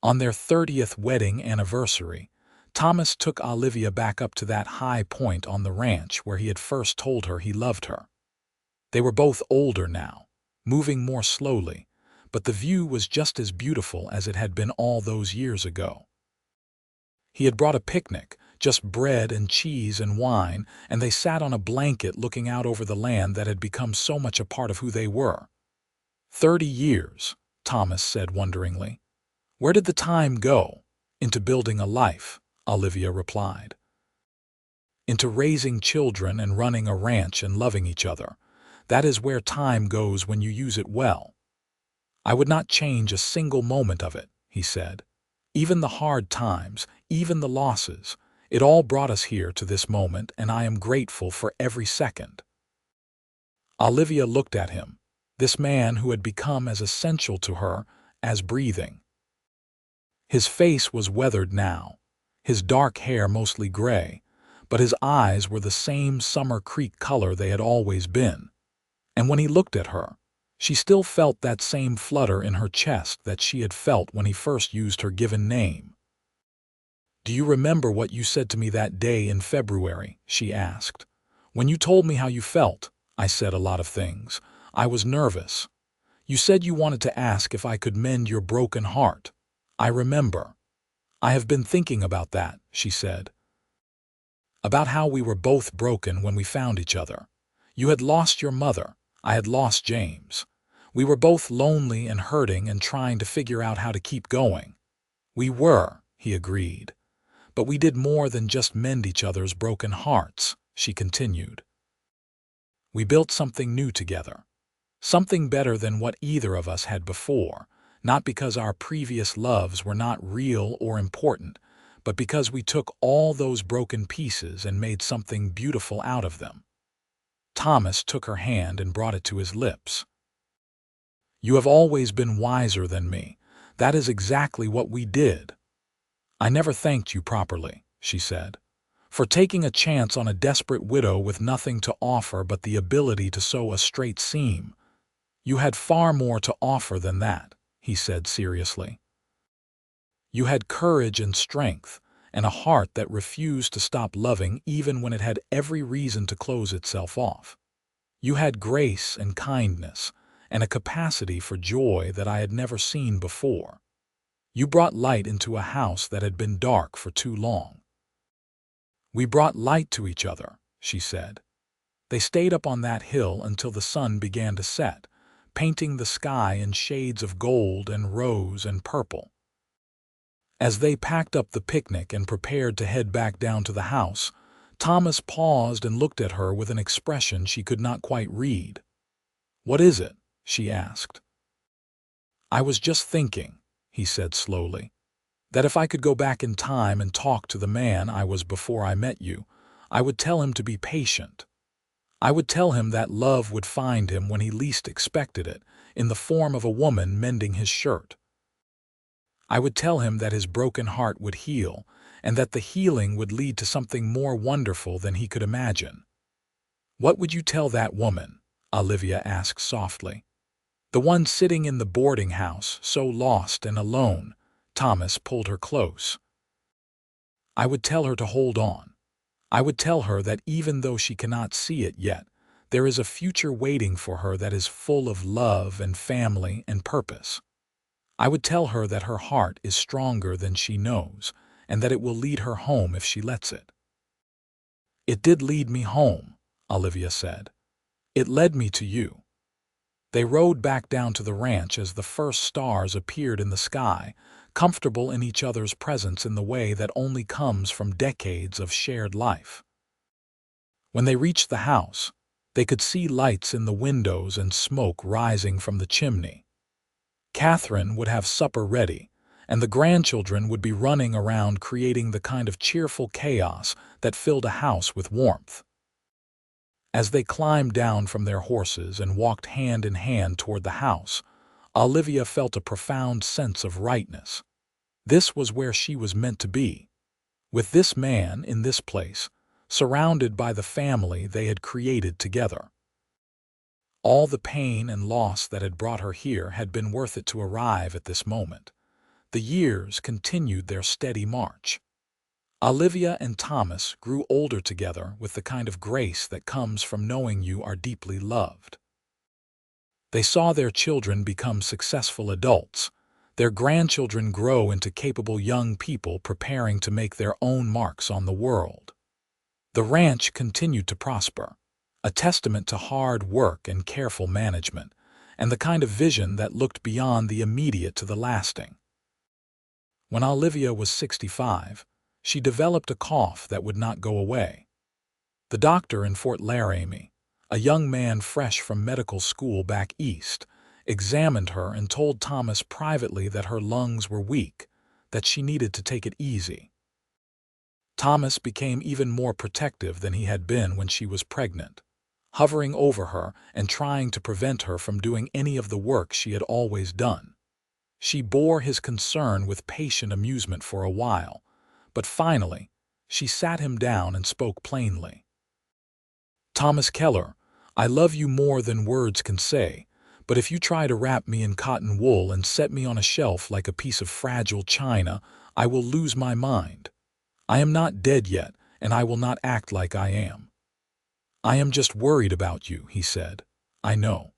On their 30th wedding anniversary, Thomas took Olivia back up to that high point on the ranch where he had first told her he loved her. They were both older now, moving more slowly, but the view was just as beautiful as it had been all those years ago. He had brought a picnic, just bread and cheese and wine, and they sat on a blanket looking out over the land that had become so much a part of who they were. 30 years, Thomas said wonderingly. Where did the time go? Into building a life, Olivia replied. Into raising children and running a ranch and loving each other. That is where time goes when you use it well. I would not change a single moment of it, he said. Even the hard times, even the losses, it all brought us here to this moment, and I am grateful for every second. Olivia looked at him, this man who had become as essential to her as breathing. His face was weathered now, his dark hair mostly gray, but his eyes were the same summer creek color they had always been. And when he looked at her, she still felt that same flutter in her chest that she had felt when he first used her given name. "Do you remember what you said to me that day in February?" she asked. "When you told me how you felt, I said a lot of things. I was nervous. You said you wanted to ask if I could mend your broken heart. I remember. I have been thinking about that," she said. "About how we were both broken when we found each other. You had lost your mother. I had lost James. We were both lonely and hurting and trying to figure out how to keep going." "We were," he agreed. But we did more than just mend each other's broken hearts, she continued. We built something new together, something better than what either of us had before, not because our previous loves were not real or important, but because we took all those broken pieces and made something beautiful out of them. Thomas took her hand and brought it to his lips. You have always been wiser than me. That is exactly what we did. I never thanked you properly, she said, for taking a chance on a desperate widow with nothing to offer but the ability to sew a straight seam. You had far more to offer than that, he said seriously. You had courage and strength, and a heart that refused to stop loving even when it had every reason to close itself off. You had grace and kindness, and a capacity for joy that I had never seen before. You brought light into a house that had been dark for too long. We brought light to each other, she said. They stayed up on that hill until the sun began to set, painting the sky in shades of gold and rose and purple. As they packed up the picnic and prepared to head back down to the house, Thomas paused and looked at her with an expression she could not quite read. What is it? She asked. I was just thinking, he said slowly, that if I could go back in time and talk to the man I was before I met you, I would tell him to be patient. I would tell him that love would find him when he least expected it, in the form of a woman mending his shirt. I would tell him that his broken heart would heal, and that the healing would lead to something more wonderful than he could imagine. What would you tell that woman? Olivia asked softly. The one sitting in the boarding house, so lost and alone. Thomas pulled her close. I would tell her to hold on. I would tell her that even though she cannot see it yet, there is a future waiting for her that is full of love and family and purpose. I would tell her that her heart is stronger than she knows, and that it will lead her home if she lets it. It did lead me home, Olivia said. It led me to you. They rode back down to the ranch as the first stars appeared in the sky, comfortable in each other's presence in the way that only comes from decades of shared life. When they reached the house, they could see lights in the windows and smoke rising from the chimney. Catherine would have supper ready, and the grandchildren would be running around creating the kind of cheerful chaos that filled a house with warmth. As they climbed down from their horses and walked hand in hand toward the house, Olivia felt a profound sense of rightness. This was where she was meant to be, with this man in this place, surrounded by the family they had created together. All the pain and loss that had brought her here had been worth it to arrive at this moment. The years continued their steady march. Olivia and Thomas grew older together with the kind of grace that comes from knowing you are deeply loved. They saw their children become successful adults, their grandchildren grow into capable young people preparing to make their own marks on the world. The ranch continued to prosper, a testament to hard work and careful management, and the kind of vision that looked beyond the immediate to the lasting. When Olivia was 65, she developed a cough that would not go away. The doctor in Fort Laramie, a young man fresh from medical school back east, examined her and told Thomas privately that her lungs were weak, that she needed to take it easy. Thomas became even more protective than he had been when she was pregnant, hovering over her and trying to prevent her from doing any of the work she had always done. She bore his concern with patient amusement for a while, but finally, she sat him down and spoke plainly. Thomas Keller, I love you more than words can say, but if you try to wrap me in cotton wool and set me on a shelf like a piece of fragile china, I will lose my mind. I am not dead yet, and I will not act like I am. I am just worried about you, he said. I know.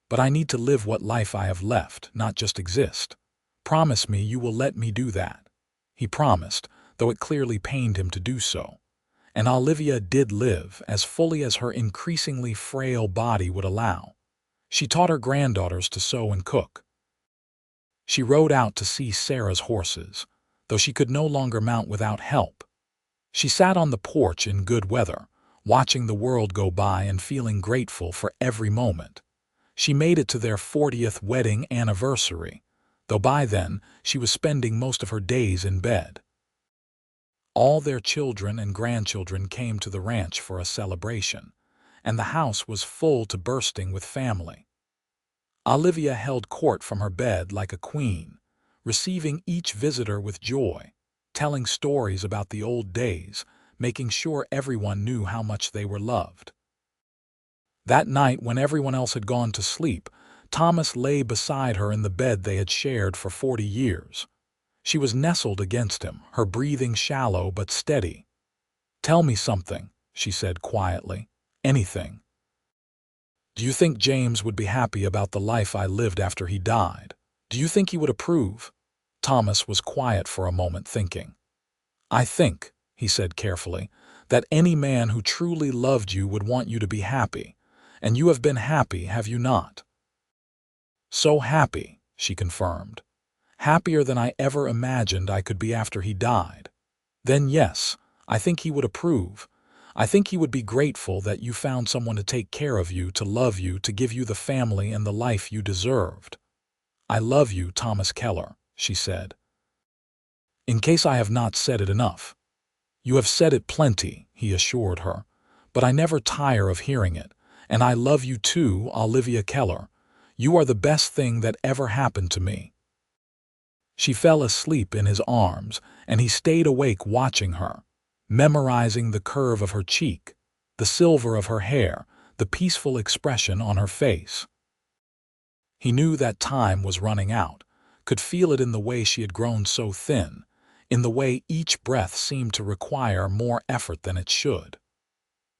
But I need to live what life I have left, not just exist. Promise me you will let me do that. He promised, though it clearly pained him to do so. And Olivia did live as fully as her increasingly frail body would allow. She taught her granddaughters to sew and cook. She rode out to see Sarah's horses, though she could no longer mount without help. She sat on the porch in good weather, watching the world go by and feeling grateful for every moment. She made it to their 40th wedding anniversary, though by then she was spending most of her days in bed. All their children and grandchildren came to the ranch for a celebration, and the house was full to bursting with family. Olivia held court from her bed like a queen, receiving each visitor with joy, telling stories about the old days, making sure everyone knew how much they were loved. That night, when everyone else had gone to sleep, Thomas lay beside her in the bed they had shared for 40 years. She was nestled against him, her breathing shallow but steady. "Tell me something," she said quietly. "Anything. Do you think James would be happy about the life I lived after he died? Do you think he would approve?" Thomas was quiet for a moment, thinking. "I think," he said carefully, "that any man who truly loved you would want you to be happy. And you have been happy, have you not?" "So happy," she confirmed. "Happier than I ever imagined I could be after he died. Then yes, I think he would approve. I think he would be grateful that you found someone to take care of you, to love you, to give you the family and the life you deserved." "I love you, Thomas Keller," she said. "In case I have not said it enough." "You have said it plenty," he assured her, "but I never tire of hearing it. And I love you too, Olivia Keller. You are the best thing that ever happened to me." She fell asleep in his arms, and he stayed awake watching her, memorizing the curve of her cheek, the silver of her hair, the peaceful expression on her face. He knew that time was running out, could feel it in the way she had grown so thin, in the way each breath seemed to require more effort than it should.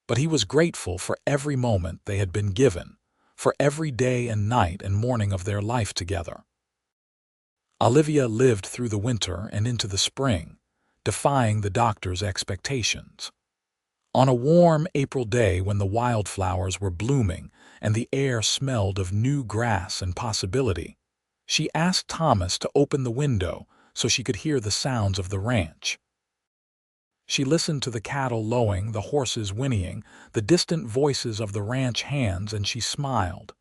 But he was grateful for every moment they had been given, for every day and night and morning of their life together. Olivia lived through the winter and into the spring, defying the doctor's expectations. On a warm April day when the wildflowers were blooming and the air smelled of new grass and possibility, she asked Thomas to open the window so she could hear the sounds of the ranch. She listened to the cattle lowing, the horses whinnying, the distant voices of the ranch hands, and she smiled.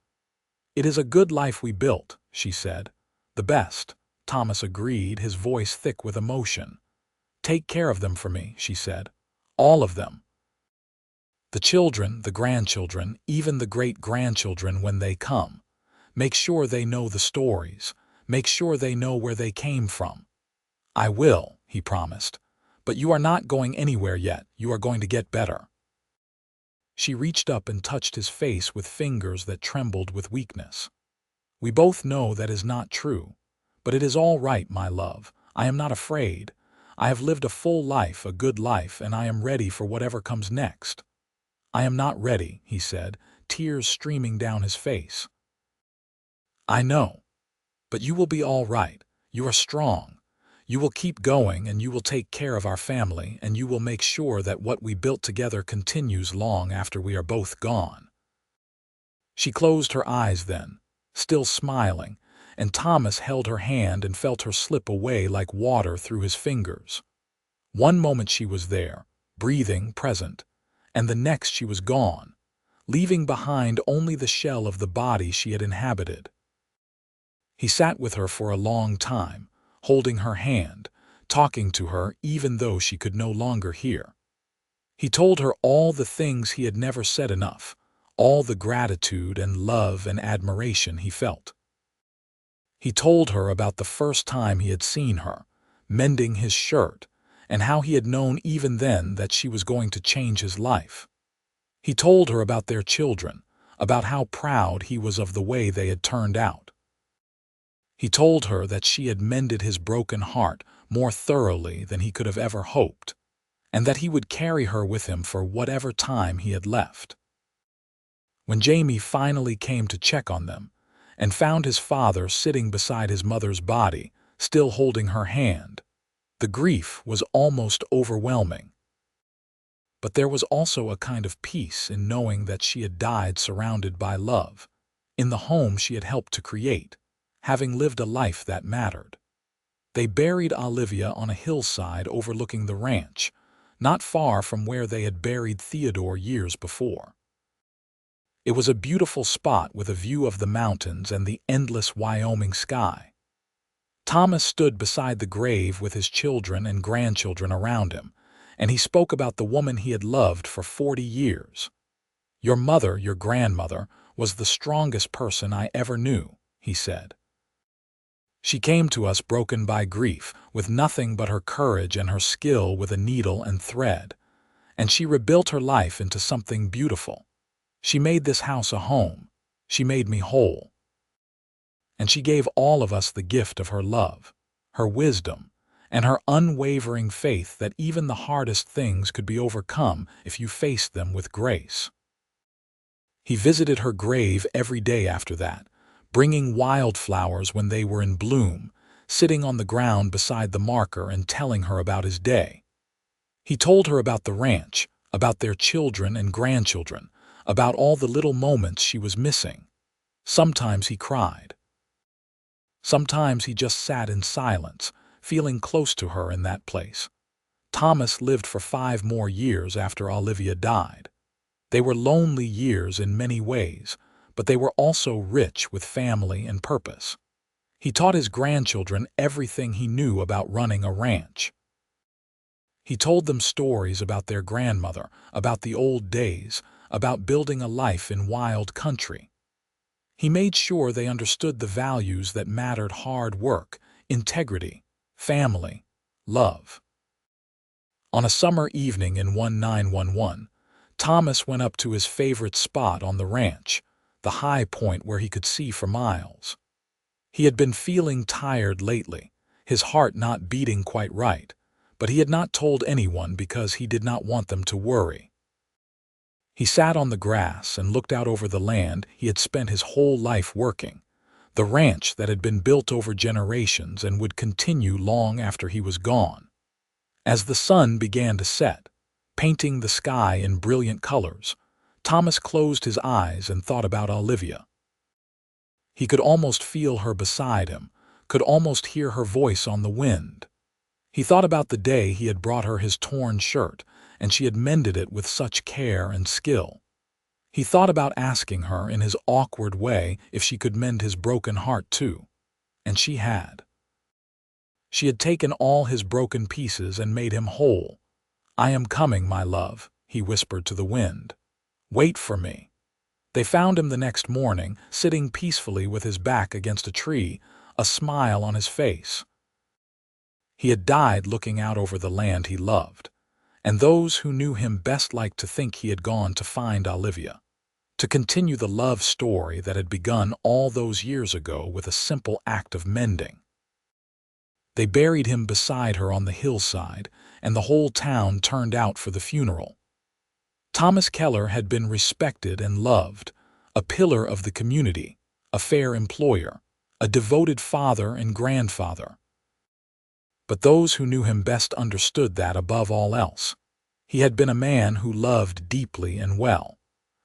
"It is a good life we built," she said. "The best," Thomas agreed, his voice thick with emotion. "Take care of them for me," she said. "All of them. The children, the grandchildren, even the great-grandchildren when they come. Make sure they know the stories. Make sure they know where they came from." "I will," he promised. "But you are not going anywhere yet. You are going to get better." She reached up and touched his face with fingers that trembled with weakness. "We both know that is not true. But it is all right, my love. I am not afraid. I have lived a full life, a good life, and I am ready for whatever comes next." "I am not ready," he said, tears streaming down his face. "I know. But you will be all right. You are strong. You will keep going, and you will take care of our family, and you will make sure that what we built together continues long after we are both gone." She closed her eyes then, still smiling, and Thomas held her hand and felt her slip away like water through his fingers. One moment she was there, breathing, present, and the next she was gone, leaving behind only the shell of the body she had inhabited. He sat with her for a long time, holding her hand, talking to her even though she could no longer hear. He told her all the things he had never said enough, all the gratitude and love and admiration he felt. He told her about the first time he had seen her, mending his shirt, and how he had known even then that she was going to change his life. He told her about their children, about how proud he was of the way they had turned out. He told her that she had mended his broken heart more thoroughly than he could have ever hoped, and that he would carry her with him for whatever time he had left. When Jamie finally came to check on them, and found his father sitting beside his mother's body, still holding her hand, the grief was almost overwhelming. But there was also a kind of peace in knowing that she had died surrounded by love, in the home she had helped to create, having lived a life that mattered. They buried Olivia on a hillside overlooking the ranch, not far from where they had buried Theodore years before. It was a beautiful spot with a view of the mountains and the endless Wyoming sky. Thomas stood beside the grave with his children and grandchildren around him, and he spoke about the woman he had loved for 40 years. "Your mother, your grandmother, was the strongest person I ever knew," he said. "She came to us broken by grief, with nothing but her courage and her skill with a needle and thread, and she rebuilt her life into something beautiful. She made this house a home. She made me whole. And she gave all of us the gift of her love, her wisdom, and her unwavering faith that even the hardest things could be overcome if you faced them with grace." He visited her grave every day after that, bringing wildflowers when they were in bloom, sitting on the ground beside the marker and telling her about his day. He told her about the ranch, about their children and grandchildren, about all the little moments she was missing. Sometimes he cried. Sometimes he just sat in silence, feeling close to her in that place. Thomas lived for 5 more years after Olivia died. They were lonely years in many ways, but they were also rich with family and purpose. He taught his grandchildren everything he knew about running a ranch. He told them stories about their grandmother, about the old days, about building a life in wild country. He made sure they understood the values that mattered: hard work, integrity, family, love. On a summer evening in 1911, Thomas went up to his favorite spot on the ranch, the high point where he could see for miles. He had been feeling tired lately, his heart not beating quite right, but he had not told anyone because he did not want them to worry. He sat on the grass and looked out over the land he had spent his whole life working, the ranch that had been built over generations and would continue long after he was gone. As the sun began to set, painting the sky in brilliant colors, Thomas closed his eyes and thought about Olivia. He could almost feel her beside him, could almost hear her voice on the wind. He thought about the day he had brought her his torn shirt, and she had mended it with such care and skill. He thought about asking her in his awkward way if she could mend his broken heart too, and she had. She had taken all his broken pieces and made him whole. "I am coming, my love," he whispered to the wind. "Wait for me." They found him the next morning, sitting peacefully with his back against a tree, a smile on his face. He had died looking out over the land he loved, and those who knew him best liked to think he had gone to find Olivia, to continue the love story that had begun all those years ago with a simple act of mending. They buried him beside her on the hillside, and the whole town turned out for the funeral. Thomas Keller had been respected and loved, a pillar of the community, a fair employer, a devoted father and grandfather. But those who knew him best understood that above all else, he had been a man who loved deeply and well,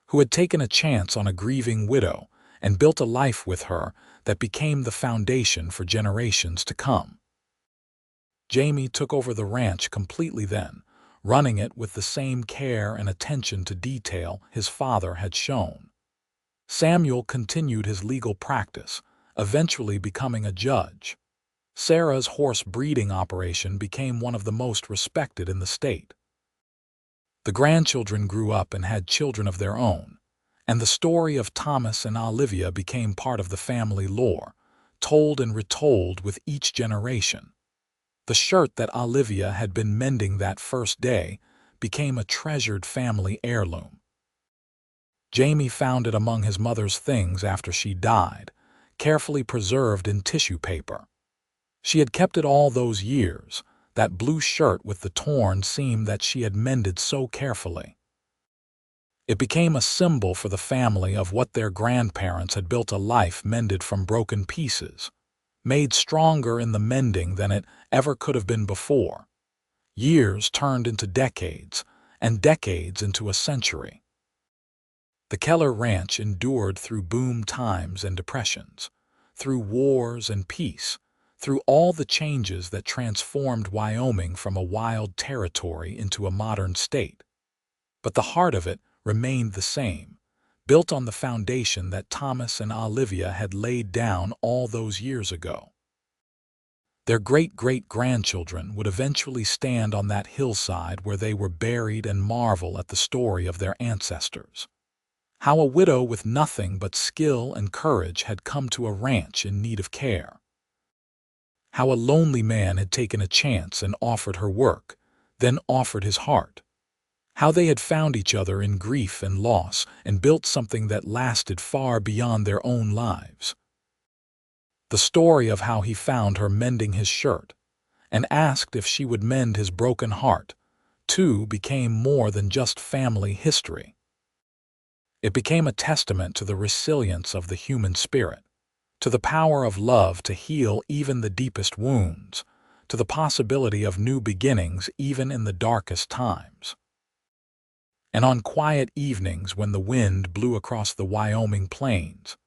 who had taken a chance on a grieving widow and built a life with her that became the foundation for generations to come. Jamie took over the ranch completely then, running it with the same care and attention to detail his father had shown. Samuel continued his legal practice, eventually becoming a judge. Sarah's horse breeding operation became one of the most respected in the state. The grandchildren grew up and had children of their own, and the story of Thomas and Olivia became part of the family lore, told and retold with each generation. The shirt that Olivia had been mending that first day became a treasured family heirloom. Jamie found it among his mother's things after she died, carefully preserved in tissue paper. She had kept it all those years, that blue shirt with the torn seam that she had mended so carefully. It became a symbol for the family of what their grandparents had built: a life mended from broken pieces, made stronger in the mending than it ever could have been before. Years turned into decades, and decades into a century. The Keller Ranch endured through boom times and depressions, through wars and peace, through all the changes that transformed Wyoming from a wild territory into a modern state. But the heart of it remained the same, built on the foundation that Thomas and Olivia had laid down all those years ago. Their great-great-grandchildren would eventually stand on that hillside where they were buried and marvel at the story of their ancestors. How a widow with nothing but skill and courage had come to a ranch in need of care. How a lonely man had taken a chance and offered her work, then offered his heart. How they had found each other in grief and loss and built something that lasted far beyond their own lives. The story of how he found her mending his shirt and asked if she would mend his broken heart, too, became more than just family history. It became a testament to the resilience of the human spirit, to the power of love to heal even the deepest wounds, to the possibility of new beginnings even in the darkest times. And on quiet evenings when the wind blew across the Wyoming plains,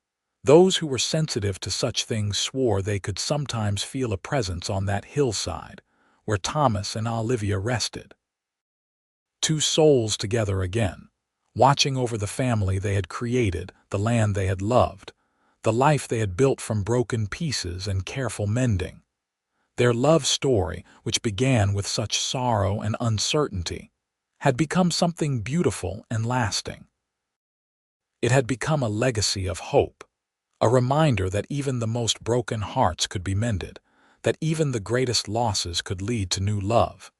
those who were sensitive to such things swore they could sometimes feel a presence on that hillside where Thomas and Olivia rested. Two souls together again, watching over the family they had created, the land they had loved, the life they had built from broken pieces and careful mending. Their love story, which began with such sorrow and uncertainty, had become something beautiful and lasting. It had become a legacy of hope, a reminder that even the most broken hearts could be mended, that even the greatest losses could lead to new love,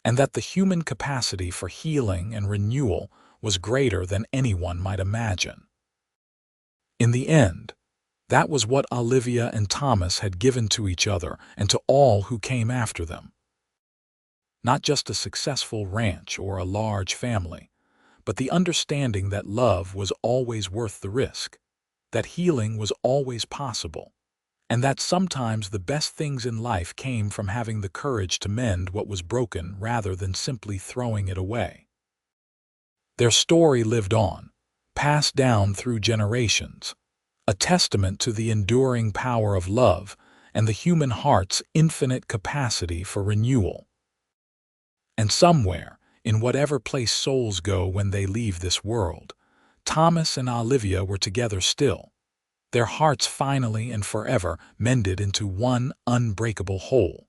and that the human capacity for healing and renewal was greater than anyone might imagine. In the end, that was what Olivia and Thomas had given to each other and to all who came after them. Not just a successful ranch or a large family, but the understanding that love was always worth the risk, that healing was always possible, and that sometimes the best things in life came from having the courage to mend what was broken rather than simply throwing it away. Their story lived on, passed down through generations, a testament to the enduring power of love and the human heart's infinite capacity for renewal. And somewhere, in whatever place souls go when they leave this world, Thomas and Olivia were together still, their hearts finally and forever mended into one unbreakable whole.